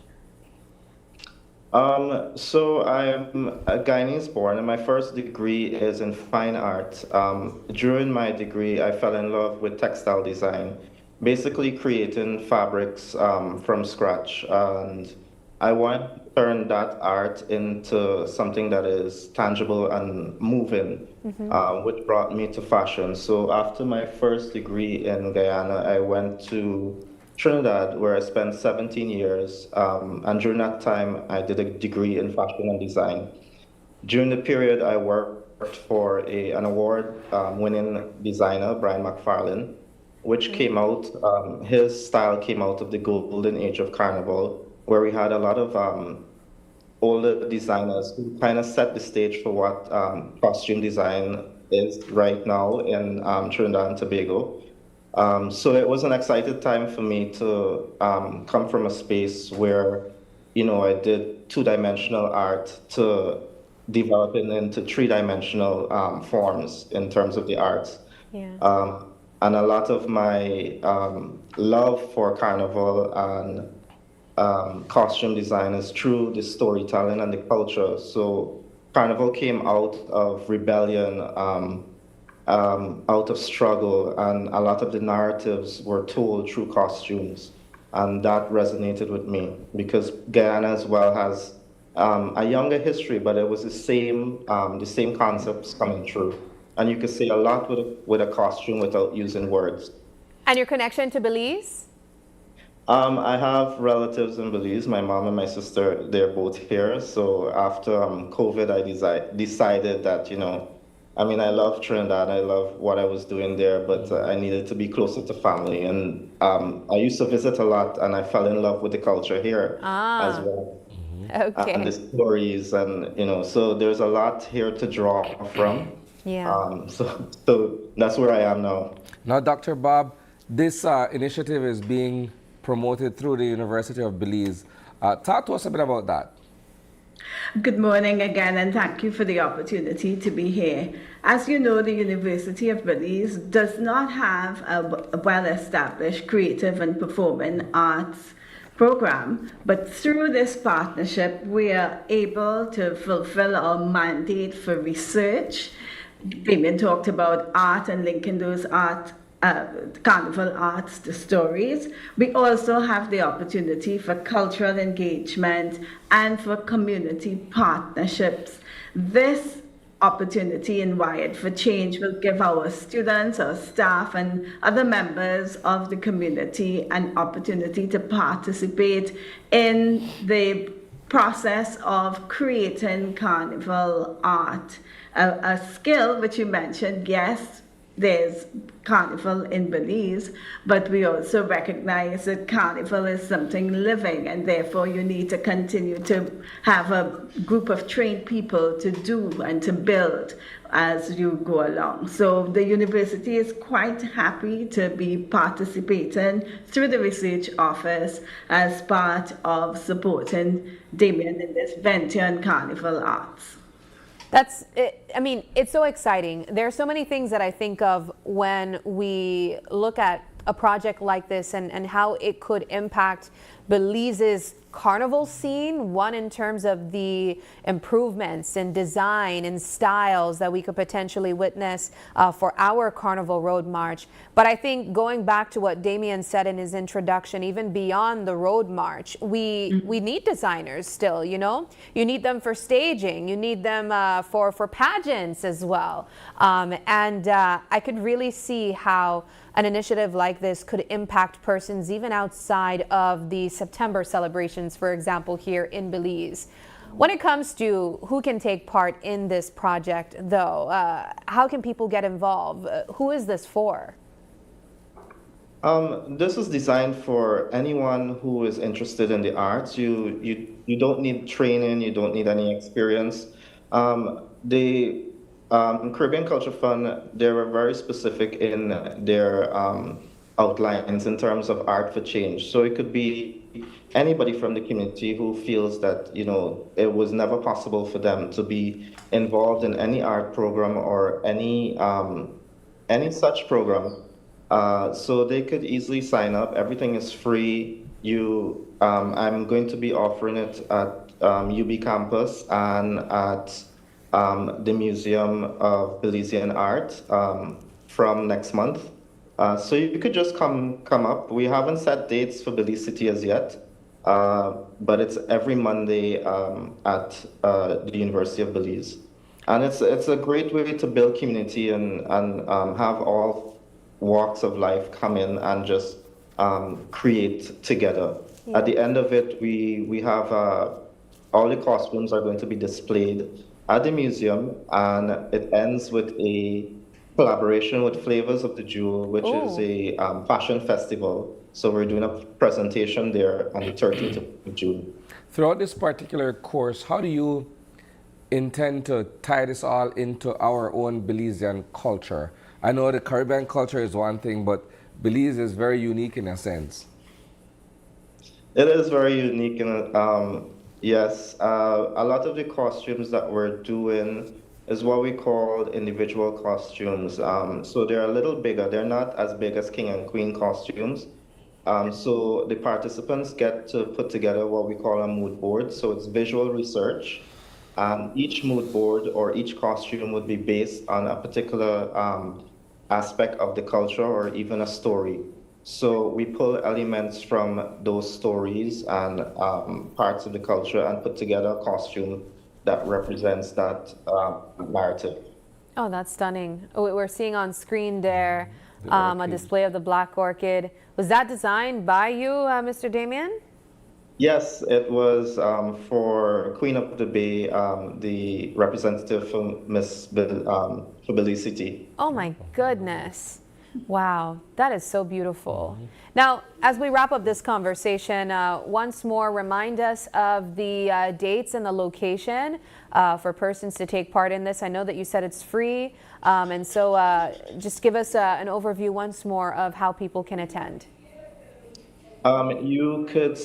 So I'm a Guyanese born, and my first degree is in fine art. During my degree, I fell in love with textile design, basically creating fabrics from scratch and I want to turn that art into something that is tangible and moving, which brought me to fashion. So after my first degree in Guyana, I went to Trinidad, where I spent 17 years. And during that time, I did a degree in fashion and design. During the period, I worked for an award-winning designer, Brian McFarlane, which came out, his style came out of the golden age of Carnival, where we had a lot of older designers who kind of set the stage for what costume design is right now in Trinidad and Tobago. So it was an exciting time for me to come from a space where, I did two-dimensional art to developing into three-dimensional forms in terms of the arts. Yeah. And a lot of my love for Carnival and costume design is through the storytelling and the culture. So Carnival came out of rebellion, out of struggle, and a lot of the narratives were told through costumes. And that resonated with me because Guyana as well has a younger history, but it was the same concepts coming through. And you could say a lot with a costume without using words. And your connection to Belize? I have relatives in Belize. My mom and my sister, they're both here. So after COVID, I decided that, I love Trinidad. I love what I was doing there, but I needed to be closer to family. And I used to visit a lot, and I fell in love with the culture here as well. Okay. And the stories, and, so there's a lot here to draw from. Yeah. So that's where I am now. Now, Dr. Bob, this initiative is being promoted through the University of Belize. Talk to us a bit about that. Good morning again, and thank you for the opportunity to be here. As you know, the University of Belize does not have a well-established creative and performing arts program, but through this partnership, we are able to fulfill our mandate for research. Damian talked about art and linking those carnival arts to stories. We also have the opportunity for cultural engagement and for community partnerships. This opportunity in Wired for Change will give our students, our staff, and other members of the community an opportunity to participate in the process of creating carnival art. A skill which you mentioned, yes, there's carnival in Belize, but we also recognize that carnival is something living, and therefore you need to continue to have a group of trained people to do and to build as you go along. So the university is quite happy to be participating through the research office as part of supporting Damian in this venture in carnival arts. That's it. I mean, it's so exciting. There are so many things that I think of when we look at a project like this and how it could impact Belize's carnival scene. One, in terms of the improvements in design and styles that we could potentially witness for our Carnival Road March. But I think going back to what Damian said in his introduction, even beyond the Road March, we need designers still, you need them for staging, you need them for pageants as well. And I could really see how an initiative like this could impact persons even outside of the September celebrations, for example, here in Belize. When it comes to who can take part in this project, though, how can people get involved? Who is this for? This is designed for anyone who is interested in the arts. You don't need training, you don't need any experience. The Caribbean Culture Fund, they were very specific in their outlines in terms of art for change. So it could be anybody from the community who feels that, it was never possible for them to be involved in any art program or any such program. So they could easily sign up. Everything is free. I'm going to be offering it at UB campus and at the Museum of Belizean Art from next month. So you could just come up. We haven't set dates for Belize City as yet, but it's every Monday at the University of Belize. And it's a great way to build community and have all walks of life come in and just create together. Yeah. At the end of it, we have all the costumes are going to be displayed at the museum, and it ends with a collaboration with Flavors of the Jewel, which is a fashion festival. So we're doing a presentation there on the 13th of June. Throughout this particular course, how do you intend to tie this all into our own Belizean culture? I know the Caribbean culture is one thing, but Belize is very unique in a sense. It is very unique, and yes, a lot of the costumes that we're doing is what we call individual costumes. So they're a little bigger. They're not as big as King and Queen costumes. So the participants get to put together what we call a mood board. So it's visual research. Each mood board or each costume would be based on a particular aspect of the culture or even a story. So we pull elements from those stories and parts of the culture and put together a costume that represents that narrative. Oh, that's stunning. Oh, we're seeing on screen there a display of the Black Orchid. Was that designed by you, Mr. Damian? Yes, it was for Queen of the Bay, the representative for for Belize City. Oh my goodness. Wow, that is so beautiful. Now, as we wrap up this conversation, once more remind us of the dates and the location for persons to take part in this. I know that you said it's free, and so just give us an overview once more of how people can attend. You could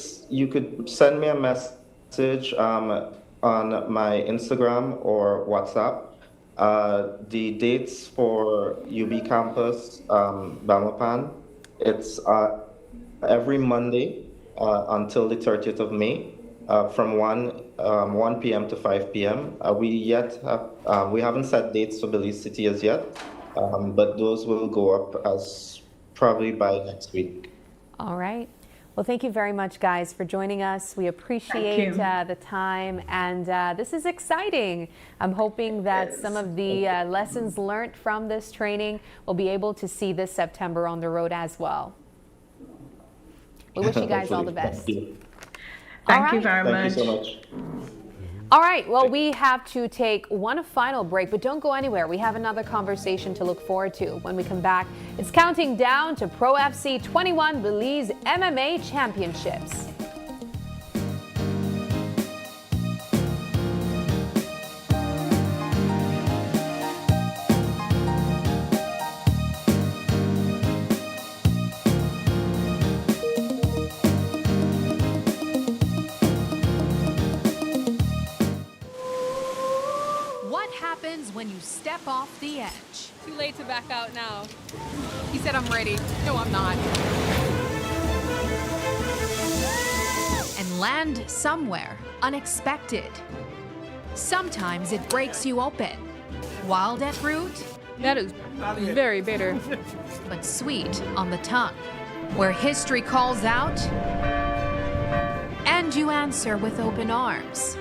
send me a message on my Instagram or WhatsApp. The dates for UB Campus, Bamapan, it's every Monday until the 30th of May, from 1 p.m. to 5 p.m. We haven't set dates for Belize City as yet, but those will go up as probably by next week. All right. Well, thank you very much, guys, for joining us. We appreciate the time, and this is exciting. I'm hoping that some of the lessons learned from this training will be able to see this September on the road as well. We wish you guys all the best. Thank you very much. Thank you so much. All right, well, we have to take one final break, but don't go anywhere. We have another conversation to look forward to. When we come back, it's counting down to PROFC 21 Belize MMA Championships. When you step off the edge. Too late to back out now. He said I'm ready. No, I'm not. And land somewhere unexpected. Sometimes it breaks you open. Wild at root. That is very bitter. But sweet on the tongue. Where history calls out and you answer with open arms.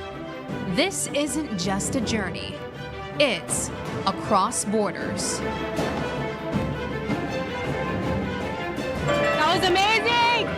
This isn't just a journey. It's across borders. That was amazing!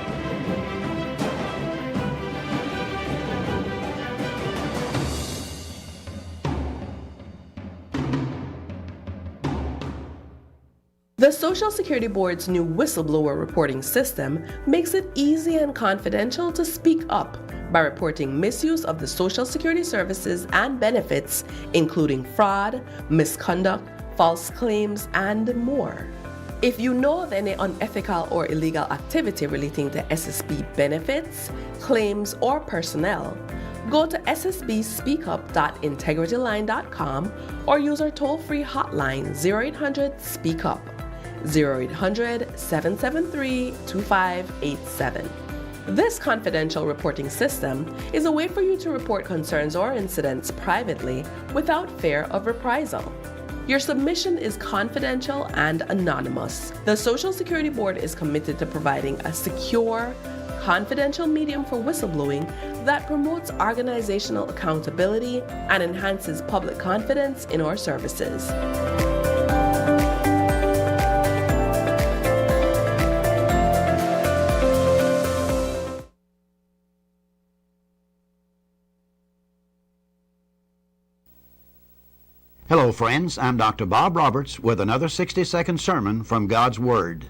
The Social Security Board's new whistleblower reporting system makes it easy and confidential to speak up by reporting misuse of the Social Security services and benefits, including fraud, misconduct, false claims, and more. If you know of any unethical or illegal activity relating to SSB benefits, claims, or personnel, go to ssbspeakup.integrityline.com or use our toll-free hotline 0800-SPEAK-UP, 0800-773-2587. This confidential reporting system is a way for you to report concerns or incidents privately without fear of reprisal. Your submission is confidential and anonymous. The Social Security Board is committed to providing a secure, confidential medium for whistleblowing that promotes organizational accountability and enhances public confidence in our services. Hello, friends. I'm Dr. Bob Roberts with another 60-second sermon from God's Word.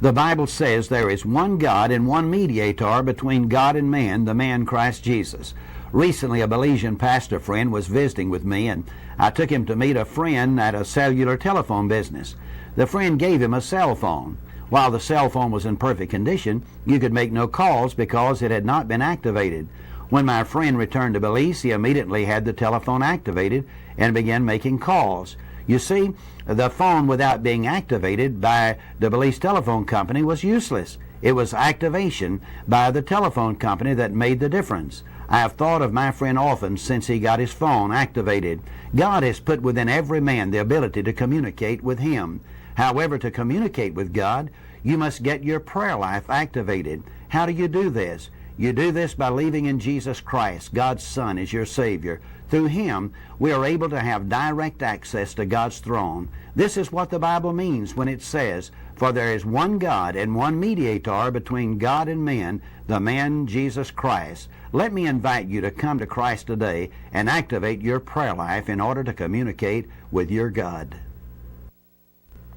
The Bible says there is one God and one mediator between God and man, the man Christ Jesus. Recently, a Belizean pastor friend was visiting with me, and I took him to meet a friend at a cellular telephone business. The friend gave him a cell phone. While the cell phone was in perfect condition, you could make no calls because it had not been activated. When my friend returned to Belize, he immediately had the telephone activated and began making calls. You see, the phone without being activated by the Belize Telephone Company was useless. It was activation by the telephone company that made the difference. I have thought of my friend often since he got his phone activated. God has put within every man the ability to communicate with Him. However, to communicate with God, you must get your prayer life activated. How do you do this? You do this by believing in Jesus Christ, God's Son, as your Savior. Through Him, we are able to have direct access to God's throne. This is what the Bible means when it says, "For there is one God and one mediator between God and men, the man Jesus Christ." Let me invite you to come to Christ today and activate your prayer life in order to communicate with your God.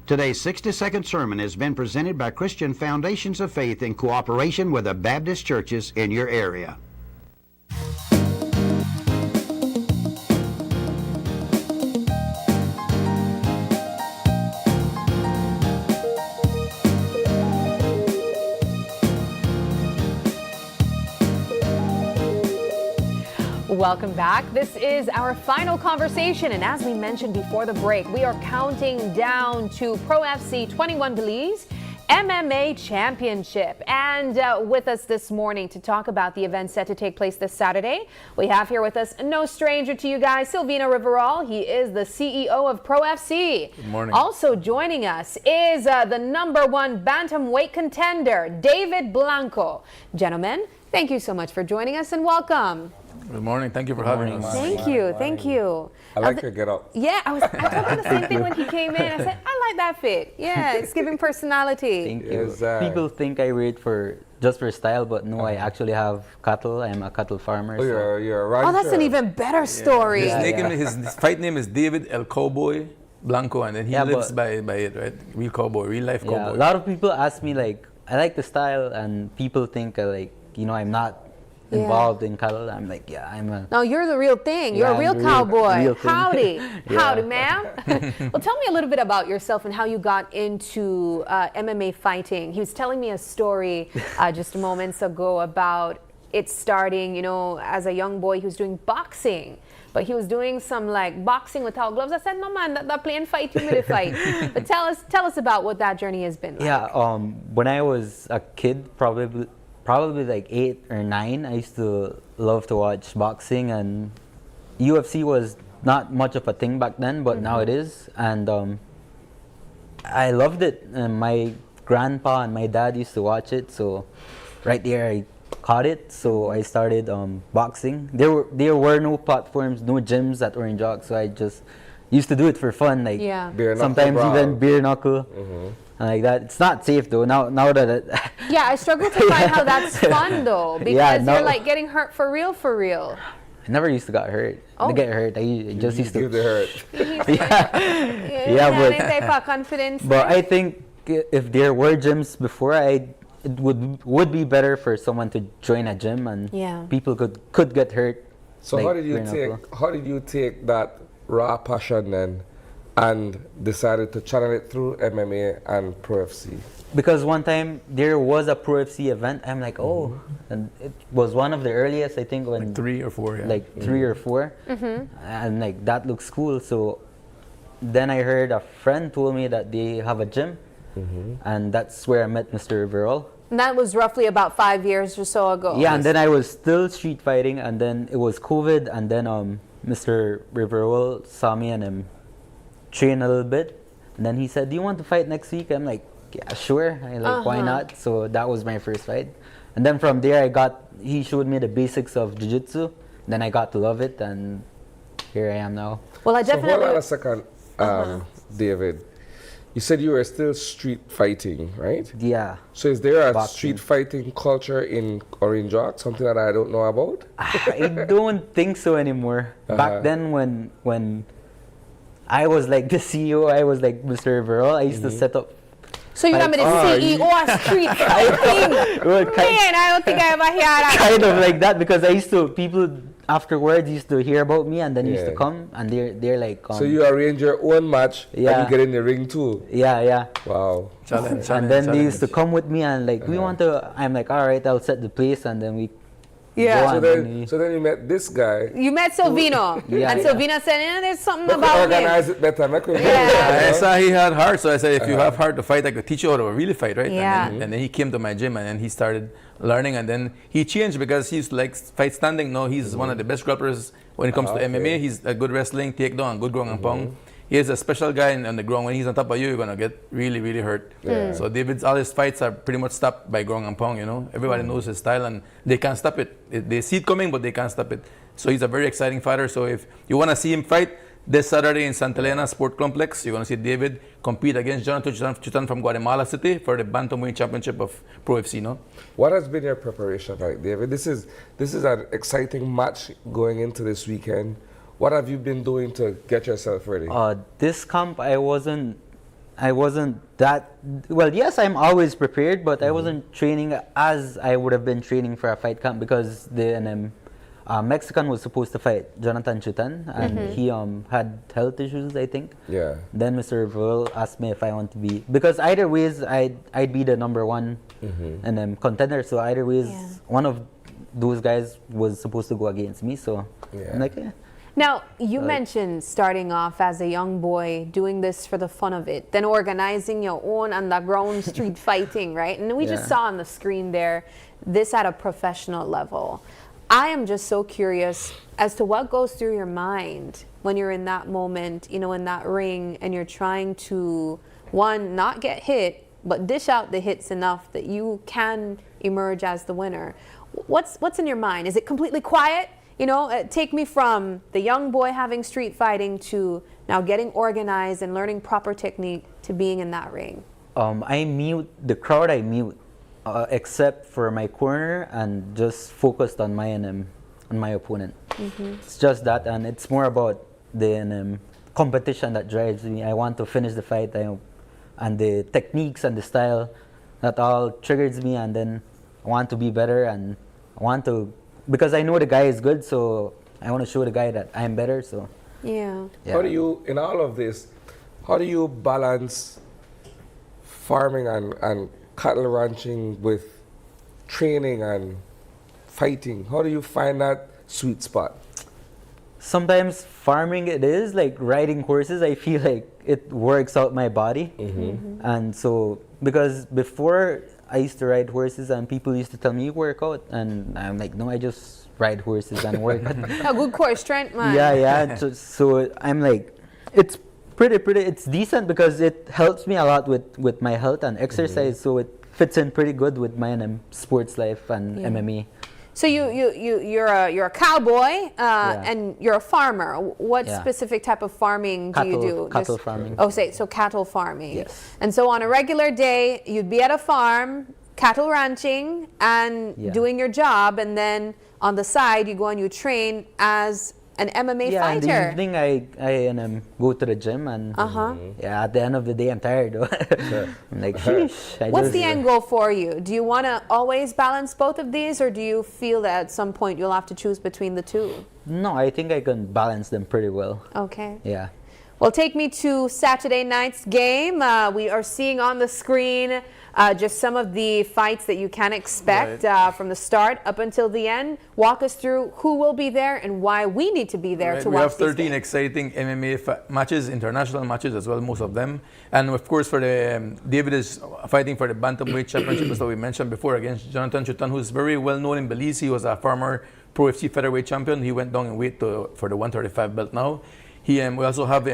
Today's 60-second sermon has been presented by Christian Foundations of Faith in cooperation with the Baptist churches in your area. Welcome back. This is our final conversation, and as we mentioned before the break, we are counting down to PROFC 21 Belize MMA Championship. And with us this morning to talk about the event set to take place this Saturday, we have here with us no stranger to you guys, Silvino Riverol. He is the CEO of PROFC. Good morning. Also joining us is the #1 bantamweight contender, David Blanco. Gentlemen, thank you so much for joining us and welcome. Good morning. Thank you for having us. Thank you. Thank you. I like your get up. Yeah, I told him the same thing when he came in. I said, I like that fit. Yeah, it's giving personality. Thank you. People think I rate just for style, but no, I actually have cattle. I'm a cattle farmer. Oh, you're a rancher. Oh, that's an even better story. His fight name is David El Cowboy Blanco, and then he lives by it, right? Real cowboy, real life cowboy. A lot of people ask me, like, I like the style, and people think, I'm not involved in cattle. I'm like, I'm a... No, you're the real thing. You're a real cowboy. Real thing. Howdy. Howdy, ma'am. Well, tell me a little bit about yourself and how you got into MMA fighting. He was telling me a story just moments ago about it starting, as a young boy, he was doing boxing. But he was doing some boxing without gloves. I said, no man, that plain fight, you made a fight. But tell us about what that journey has been like. Yeah, when I was a kid, probably like 8 or 9, I used to love to watch boxing, and UFC was not much of a thing back then, but now it is, and I loved it. And my grandpa and my dad used to watch it, so right there I caught it. So I started boxing. There were no platforms, no gyms at Orange Oak, so I just used to do it for fun, sometimes even bare knuckle. Like that. It's not safe though. Now that yeah, I struggle to find how that's fun though, because you're getting hurt for real. I never used to get hurt. I just used to get hurt. But confidence. But I think if there were gyms before, it would be better for someone to join a gym, and people could get hurt. So how did you take that raw passion then and decided to channel it through MMA and PROFC? Because one time there was a PROFC event. I'm like, and it was one of the earliest, I think, when 3 or 4, yeah. 3 or 4, and that looks cool. So then I heard a friend told me that they have a gym, and that's where I met Mr. Riverol. And that was roughly about 5 years or so ago. Yeah, and then I was still street fighting, and then it was COVID, and then Mr. Riverol saw me and train a little bit, and then he said, "Do you want to fight next week?" I'm like, "Yeah, sure." Why not? So that was my first fight. And then from there, he showed me the basics of jiu-jitsu. Then I got to love it, and here I am now. Well, I So definitely. hold on a second, David. You said you were still street fighting, right? Yeah. So is there a Boxing. street fighting culture in Orange Rock, something that I don't know about? I don't think so anymore. Back then, when I was like the CEO, I was like Mr. Verl, I used to set up. So you remember the CEO of street fighting? Man, I don't think I ever heard that. Kind of like that, because I used to, people afterwards used to hear about me, and then used to come, and they're like. So you arrange your own match, and you get in the ring too? Yeah. Wow. And then they used to come with me, and like, we want to, I'm like, all right, I'll set the place, and then we. Yeah. So then you met this guy. You met Silvino. And Silvino said, there's something about organize him. it better. I saw he had heart, so I said, if you have heart to fight, I could teach you how to really fight, right? Yeah. And then he came to my gym, and then he started learning, and then he changed because he used to like fight standing. Now he's one of the best grapplers when it comes to MMA. He's a good wrestling, takedown, and good ground and pound. He is a special guy on the ground. When he's on top of you, you're gonna get really, really hurt. So David's all his fights are pretty much stopped by ground and pound. You know, everybody knows his style, and they can't stop it. They see it coming, but they can't stop it. So he's a very exciting fighter. So if you wanna see him fight this Saturday in Santa Elena Sport Complex, you're gonna see David compete against Jonathan Chutan from Guatemala City for the Bantamweight Championship of PROFC. No. What has been your preparation like, David? This is an exciting match going into this weekend. What have you been doing to get yourself ready? This camp, I wasn't that, well, yes, I'm always prepared, but I wasn't training as I would have been training for a fight camp, because the Mexican was supposed to fight Jonathan Chutan, and he had health issues, I think. Yeah. Then Mr. Verl asked me if I want to be, because either ways, I'd be the number one contender, so either ways, one of those guys was supposed to go against me, so I'm like, yeah. Now, you mentioned starting off as a young boy, doing this for the fun of it, then organizing your own underground street fighting, right? And we just saw on the screen there, this at a professional level. I am just so curious as to what goes through your mind when you're in that moment, you know, in that ring, and you're trying to, one, not get hit, but dish out the hits enough that you can emerge as the winner. What's in your mind? Is it completely quiet? You know, take me from the young boy having street fighting to now getting organized and learning proper technique to being in that ring. I mute the crowd. I mute, except for my corner, and just focused on my opponent. It's just that, and it's more about the competition that drives me. I want to finish the fight, and the techniques and the style that all triggers me, and then I want to be better, and I want to. Because I know the guy is good, so I want to show the guy that I'm better. So yeah. How do you, in all of this, how do you balance farming and cattle ranching with training and fighting? How do you find that sweet spot? Sometimes farming, it is like riding horses. I feel like it works out my body, and so because before I used to ride horses, and people used to tell me, you work out, and I'm like, no, I just ride horses and work. A good core strength, man. Yeah. So I'm like, it's pretty, it's decent because it helps me a lot with my health and exercise, so it fits in pretty good with my sports life and MMA. So you're a cowboy and you're a farmer. What specific type of farming do you do? Cattle farming. Oh, so cattle farming. Yes. And so on a regular day, you'd be at a farm, cattle ranching, and doing your job, and then on the side, you go and you train as an MMA fighter. Yeah, in the evening, I go to the gym, and at the end of the day, I'm tired. I'm like, sheesh. What's the end goal for you? Do you want to always balance both of these, or do you feel that at some point you'll have to choose between the two? No, I think I can balance them pretty well. Okay. Yeah. Well, take me to Saturday night's game. We are seeing on the screen just some of the fights that you can expect from the start up until the end. Walk us through who will be there and why we need to be there to watch. We have 13 exciting MMA matches, international matches as well, most of them. And of course, for the David is fighting for the Bantamweight Championship, as we mentioned before, against Jonathan Chutan, who's very well known in Belize. He was a former PROFC featherweight champion. He went down in weight for the 135 belt now. We also have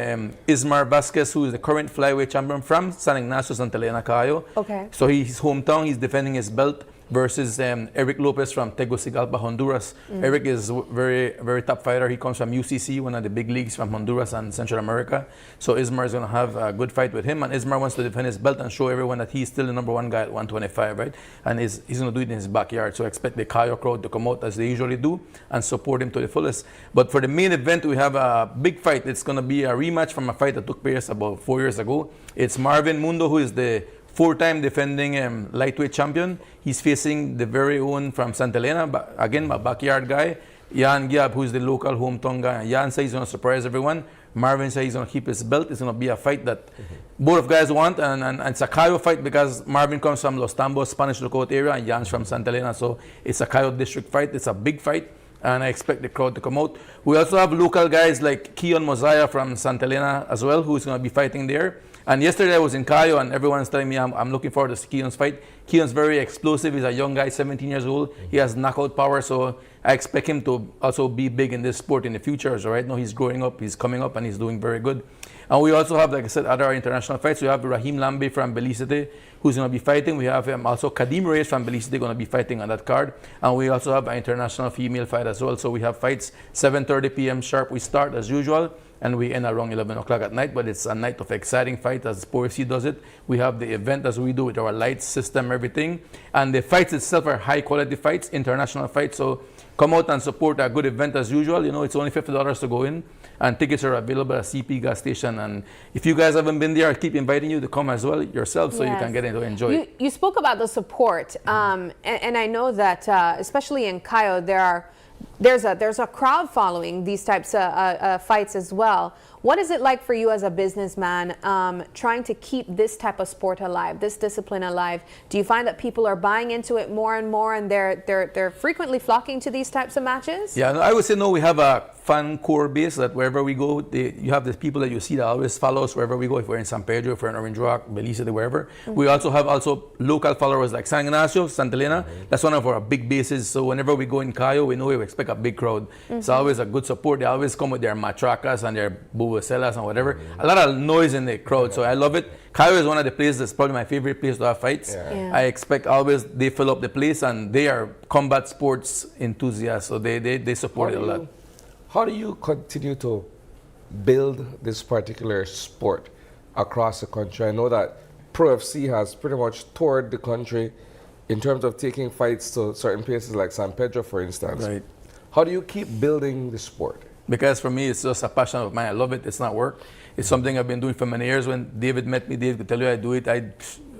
Ismar Vasquez, who is the current flyweight champion from San Ignacio, Santa Elena, Cayo. Okay. So his hometown, he's defending his belt versus Eric Lopez from Tegucigalpa, Honduras. Eric is very, very top fighter. He comes from UCC, one of the big leagues from Honduras and Central America. So Ismar is going to have a good fight with him, and Ismar wants to defend his belt and show everyone that he's still the number one guy at 125, right? And he's going to do it in his backyard. So expect the Cayo crowd to come out as they usually do and support him to the fullest. But for the main event, we have a big fight. It's going to be a rematch from a fight that took place about 4 years ago. It's Marvin Mundo, who is the four-time defending lightweight champion. He's facing the very own from Santa Elena, again, my backyard guy, Jan Giab, who's the local hometown guy. Jan says he's going to surprise everyone. Marvin says he's going to keep his belt. It's going to be a fight that both guys want, and it's a Cayo fight because Marvin comes from Los Tambos, Spanish lookout area, and Jan's from Santa Elena, so it's a Cayo district fight. It's a big fight, and I expect the crowd to come out. We also have local guys like Keon Mosiah from Santa Elena as well, who's going to be fighting there. And yesterday I was in Cayo, and everyone's telling me I'm looking forward to Keon's fight. Keon's very explosive. He's a young guy, 17 years old. He has knockout power, so I expect him to also be big in this sport in the future. So right now he's growing up, he's coming up, and he's doing very good. And we also have, like I said, other international fights. We have Rahim Lambe from Belize, who's going to be fighting. We have also Kadim Reyes from Belize, going to be fighting on that card. And we also have an international female fight as well. So we have fights 7:30 p.m. sharp. We start as usual, and we end around 11 o'clock at night. But it's a night of exciting fight as PROFC does it. We have the event as we do with our lights, system, everything. And the fights itself are high-quality fights, international fights. So come out and support a good event as usual. You know, it's only $50 to go in, and tickets are available at CP gas station. And if you guys haven't been there, I keep inviting you to come as well yourself, so you can get in to enjoy it. You spoke about the support, and I know that especially in Cayo, there's a crowd following these types of fights as well. What is it like for you as a businessman trying to keep this type of sport alive, this discipline alive? Do you find that people are buying into it more and more, and they're frequently flocking to these types of matches? Yeah, I would say no. We have a fan core base that wherever we go, you have the people that you see that always follow us wherever we go. If we're in San Pedro, if we're in Orange Rock, Belize, wherever. We also have local followers like San Ignacio, Santa Elena. That's one of our big bases. So whenever we go in Cayo, we know we expect a big crowd. It's always a good support. They always come with their matracas and their bubucelas and whatever. A lot of noise in the crowd, so I love it. Cayo is one of the places that's probably my favorite place to have fights. I expect always they fill up the place, and they are combat sports enthusiasts, so they support it a lot. How do you continue to build this particular sport across the country? I know that PROFC has pretty much toured the country in terms of taking fights to certain places like San Pedro, for instance. Right. How do you keep building the sport? Because for me, it's just a passion of mine. I love it. It's not work. It's something I've been doing for many years. When David met me, Dave could tell you I do it.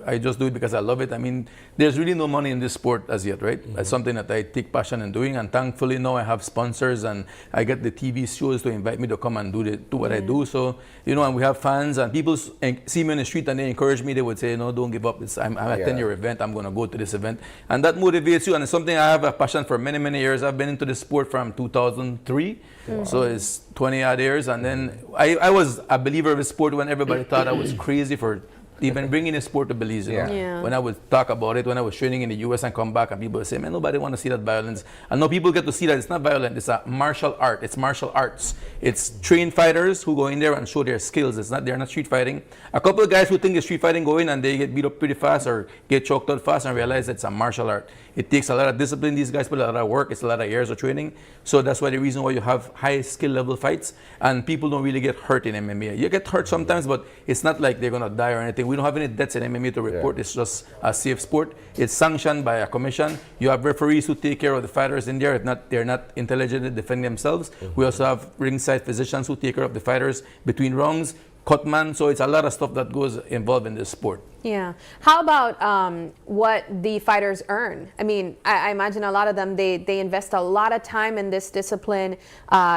I just do it because I love it. I mean, there's really no money in this sport as yet, right? It's something that I take passion in doing, and thankfully now I have sponsors, and I get the TV shows to invite me to come and do what I do. So, you know, and we have fans, and people see me in the street and they encourage me. They would say, no, don't give up. I'm attending your event. I'm going to go to this event. And that motivates you, and it's something I have a passion for many, many years. I've been into this sport from 2003. So it's 20 odd years. And then I was a believer of the sport when everybody thought I was crazy for even bringing the sport to Belize, you know. When I would talk about it, when I was training in the US and come back, and people would say, man, nobody want to see that violence. And now people get to see that it's not violent, it's a martial art, it's martial arts. It's trained fighters who go in there and show their skills. They're not street fighting. A couple of guys who think it's street fighting go in and they get beat up pretty fast or get choked out fast and realize it's a martial art. It takes a lot of discipline. These guys put a lot of work. It's a lot of years of training. So that's why the reason why you have high skill level fights, and people don't really get hurt in MMA. You get hurt sometimes, but it's not like they're going to die or anything. We don't have any deaths in MMA to report. It's just a safe sport. It's sanctioned by a commission. You have referees who take care of the fighters in there. If not, they're not intelligently defending themselves. We also have ringside physicians who take care of the fighters between rounds, cutman. So it's a lot of stuff that goes involved in this sport. Yeah. How about what the fighters earn? I mean, I imagine a lot of them, they invest a lot of time in this discipline.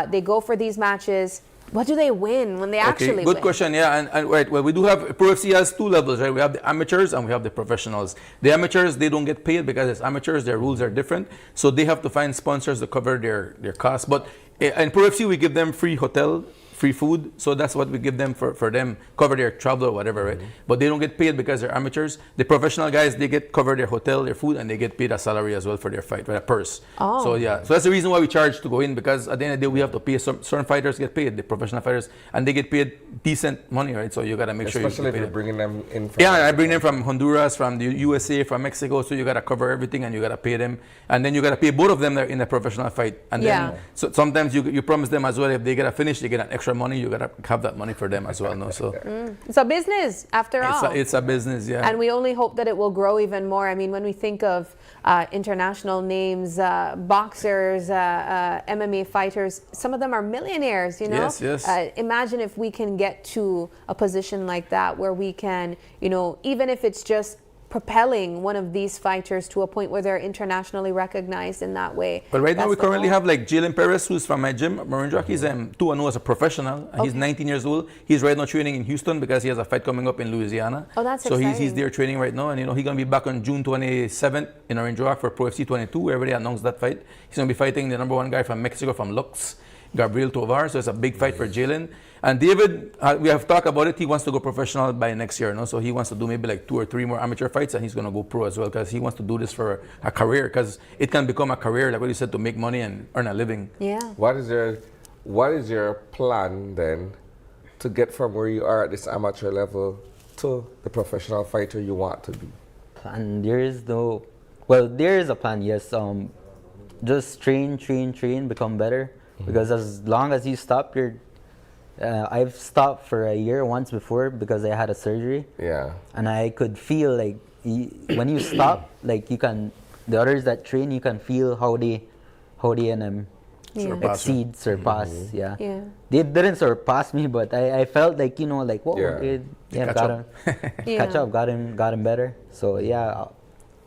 They go for these matches. What do they win when they actually win? Good question, yeah. And right, well, we do have, PROFC has two levels, right? We have the amateurs and we have the professionals. The amateurs, they don't get paid because it's amateurs, their rules are different. So they have to find sponsors to cover their costs. But in PROFC, we give them free hotel free food. So that's what we give them for them, cover their travel or whatever, right? But they don't get paid because they're amateurs. The professional guys, they get cover their hotel, their food, and they get paid a salary as well for their fight, right? A purse. Oh. So yeah, so that's the reason why we charge to go in, because at the end of the day, we have to pay. Certain fighters get paid, the professional fighters, and they get paid decent money, right? So you gotta make sure you Especially if pay you're them. bringing them in from Yeah, I bring them from Honduras, from the USA, from Mexico, so you gotta cover everything and you gotta pay them. And then you gotta pay both of them in a professional fight. And then so sometimes you promise them as well, if they get a finish, they get an extra money, you gotta have that money for them as well. No? So It's a business, after all. It's a business, yeah. And we only hope that it will grow even more. I mean, when we think of international names, boxers, MMA fighters, some of them are millionaires, you know? Yes. Imagine if we can get to a position like that where we can, you know, even if it's just propelling one of these fighters to a point where they're internationally recognized in that way. But right now we That's the currently goal. have like Jalen Perez, who's from my gym, Marine Rock. He's 2-0 as a professional. He's 19 years old. He's right now training in Houston because he has a fight coming up in Louisiana. Oh, that's so exciting. he's there training right now, and you know he's gonna be back on June 27th in Orange Rock for PROFC 22. We already announced that fight. He's gonna be fighting the #1 guy from Mexico, from Lauches, Gabriel Tovar. So it's a big fight for Jalen. And David, we have talked about it. He wants to go professional by next year, no? So he wants to do maybe like 2 or 3 more amateur fights, and he's going to go pro as well, because he wants to do this for a career, because it can become a career, like what you said, to make money and earn a living. Yeah. What is your plan then to get from where you are at this amateur level to the professional fighter you want to be? And there is a plan, yes. Just train, become better. Because as long as you stop, I've stopped for a year once before because I had a surgery. Yeah. And I could feel like when you stop, like the others that train, you can feel how they surpass. Yeah. They didn't surpass me, but I felt like, you know, like, whoa, catch up, got him better. So yeah,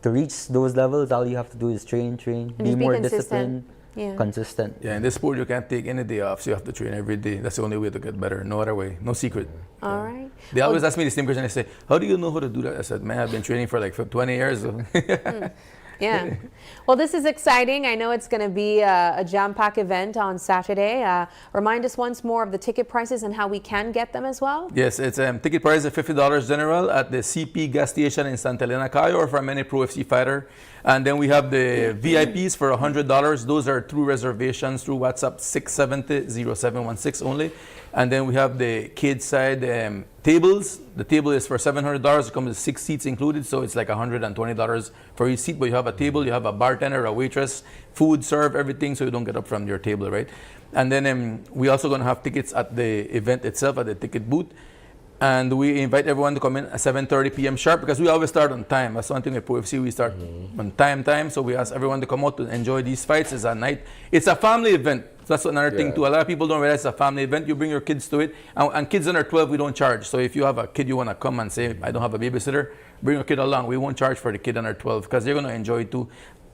to reach those levels, all you have to do is train, be more disciplined. Consistent. Yeah, in this sport, you can't take any day off, so you have to train every day. That's the only way to get better. No other way. No secret. All right. They always ask me the same question. They say, how do you know how to do that? I said, man, I've been training for like 20 years. Yeah. Well, this is exciting. I know it's going to be a jam-packed event on Saturday. Remind us once more of the ticket prices and how we can get them as well. Yes, it's ticket price is $50 general at the CP gas station in Santa Elena, Cayo, or from any PROFC fighter. And then we have the VIPs for $100. Those are through reservations through WhatsApp 670-0716 only. And then we have the kids side tables. The table is for $700. It comes with 6 seats included, so it's like $120 for each seat. But you have a table, you have a bartender, a waitress, food served, everything, so you don't get up from your table, right? And then we also going to have tickets at the event itself, at the ticket booth. And we invite everyone to come in at 7:30 p.m. sharp, because we always start on time. That's one thing with PROFC, we start on time. So we ask everyone to come out to enjoy these fights. It's a night. It's a family event. So that's another thing too. A lot of people don't realize it's a family event. You bring your kids to it. And kids under 12, we don't charge. So if you have a kid you want to come and say, I don't have a babysitter, bring your kid along. We won't charge for the kid under 12, because they're going to enjoy it too.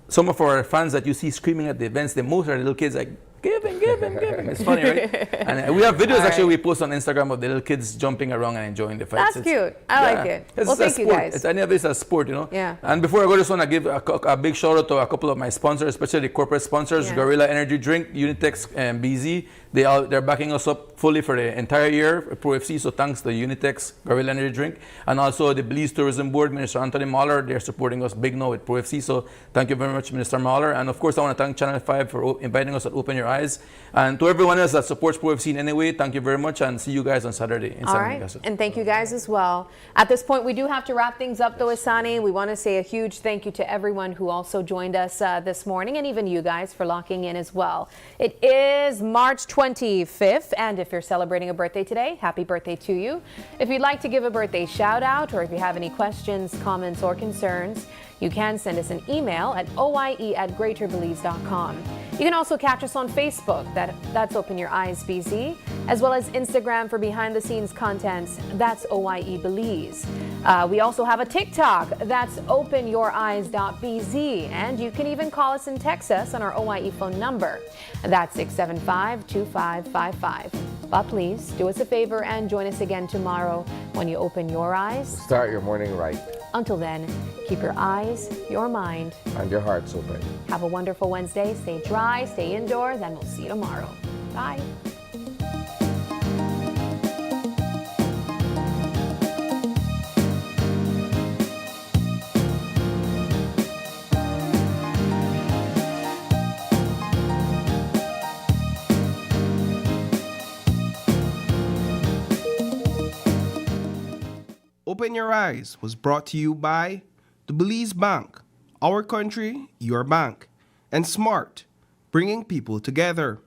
Some of our fans that you see screaming at the events, the most are little kids like, give him. It's funny, right? And we have videos actually we post on Instagram of the little kids jumping around and enjoying the fights. That's cute. I like it. Well, thank you guys. Any of it's a sport, you know? Yeah. And before I go, I just want to give a big shout out to a couple of my sponsors, especially the corporate sponsors, Gorilla Energy Drink, Unitex, and BZ. They're backing us up fully for the entire year, PROFC, so thanks to Unitex, Gorilla Energy Drink, and also the Belize Tourism Board, Minister Anthony Mahler. They're supporting us big now with PROFC, so thank you very much, Minister Mahler. And of course, I want to thank Channel 5 for inviting us to Open Your Eyes. And to everyone else that supports PROFC in any way, thank you very much, and see you guys on Saturday in All San right, Miguel. and thank you guys as well. At this point, we do have to wrap things up, though, Asani. We want to say a huge thank you to everyone who also joined us this morning, and even you guys for locking in as well. It is March 25th. And if you're celebrating a birthday today, happy birthday to you. If you'd like to give a birthday shout out, or if you have any questions, comments, or concerns, you can send us an email at oie@greaterbelize.com. You can also catch us on Facebook, that's Open Your Eyes BZ, as well as Instagram for behind the scenes contents, that's OIE Belize. We also have a TikTok, that's openyoureyes.bz, and you can even call us and text us on our OIE phone number, that's 675-2555. But please do us a favor and join us again tomorrow when you open your eyes. Start your morning right. Until then, keep your eyes, your mind, and your hearts open. Have a wonderful Wednesday. Stay dry, stay indoors, and we'll see you tomorrow. Bye. Open Your Eyes was brought to you by the Belize Bank, our country, your bank, and SMART, bringing people together.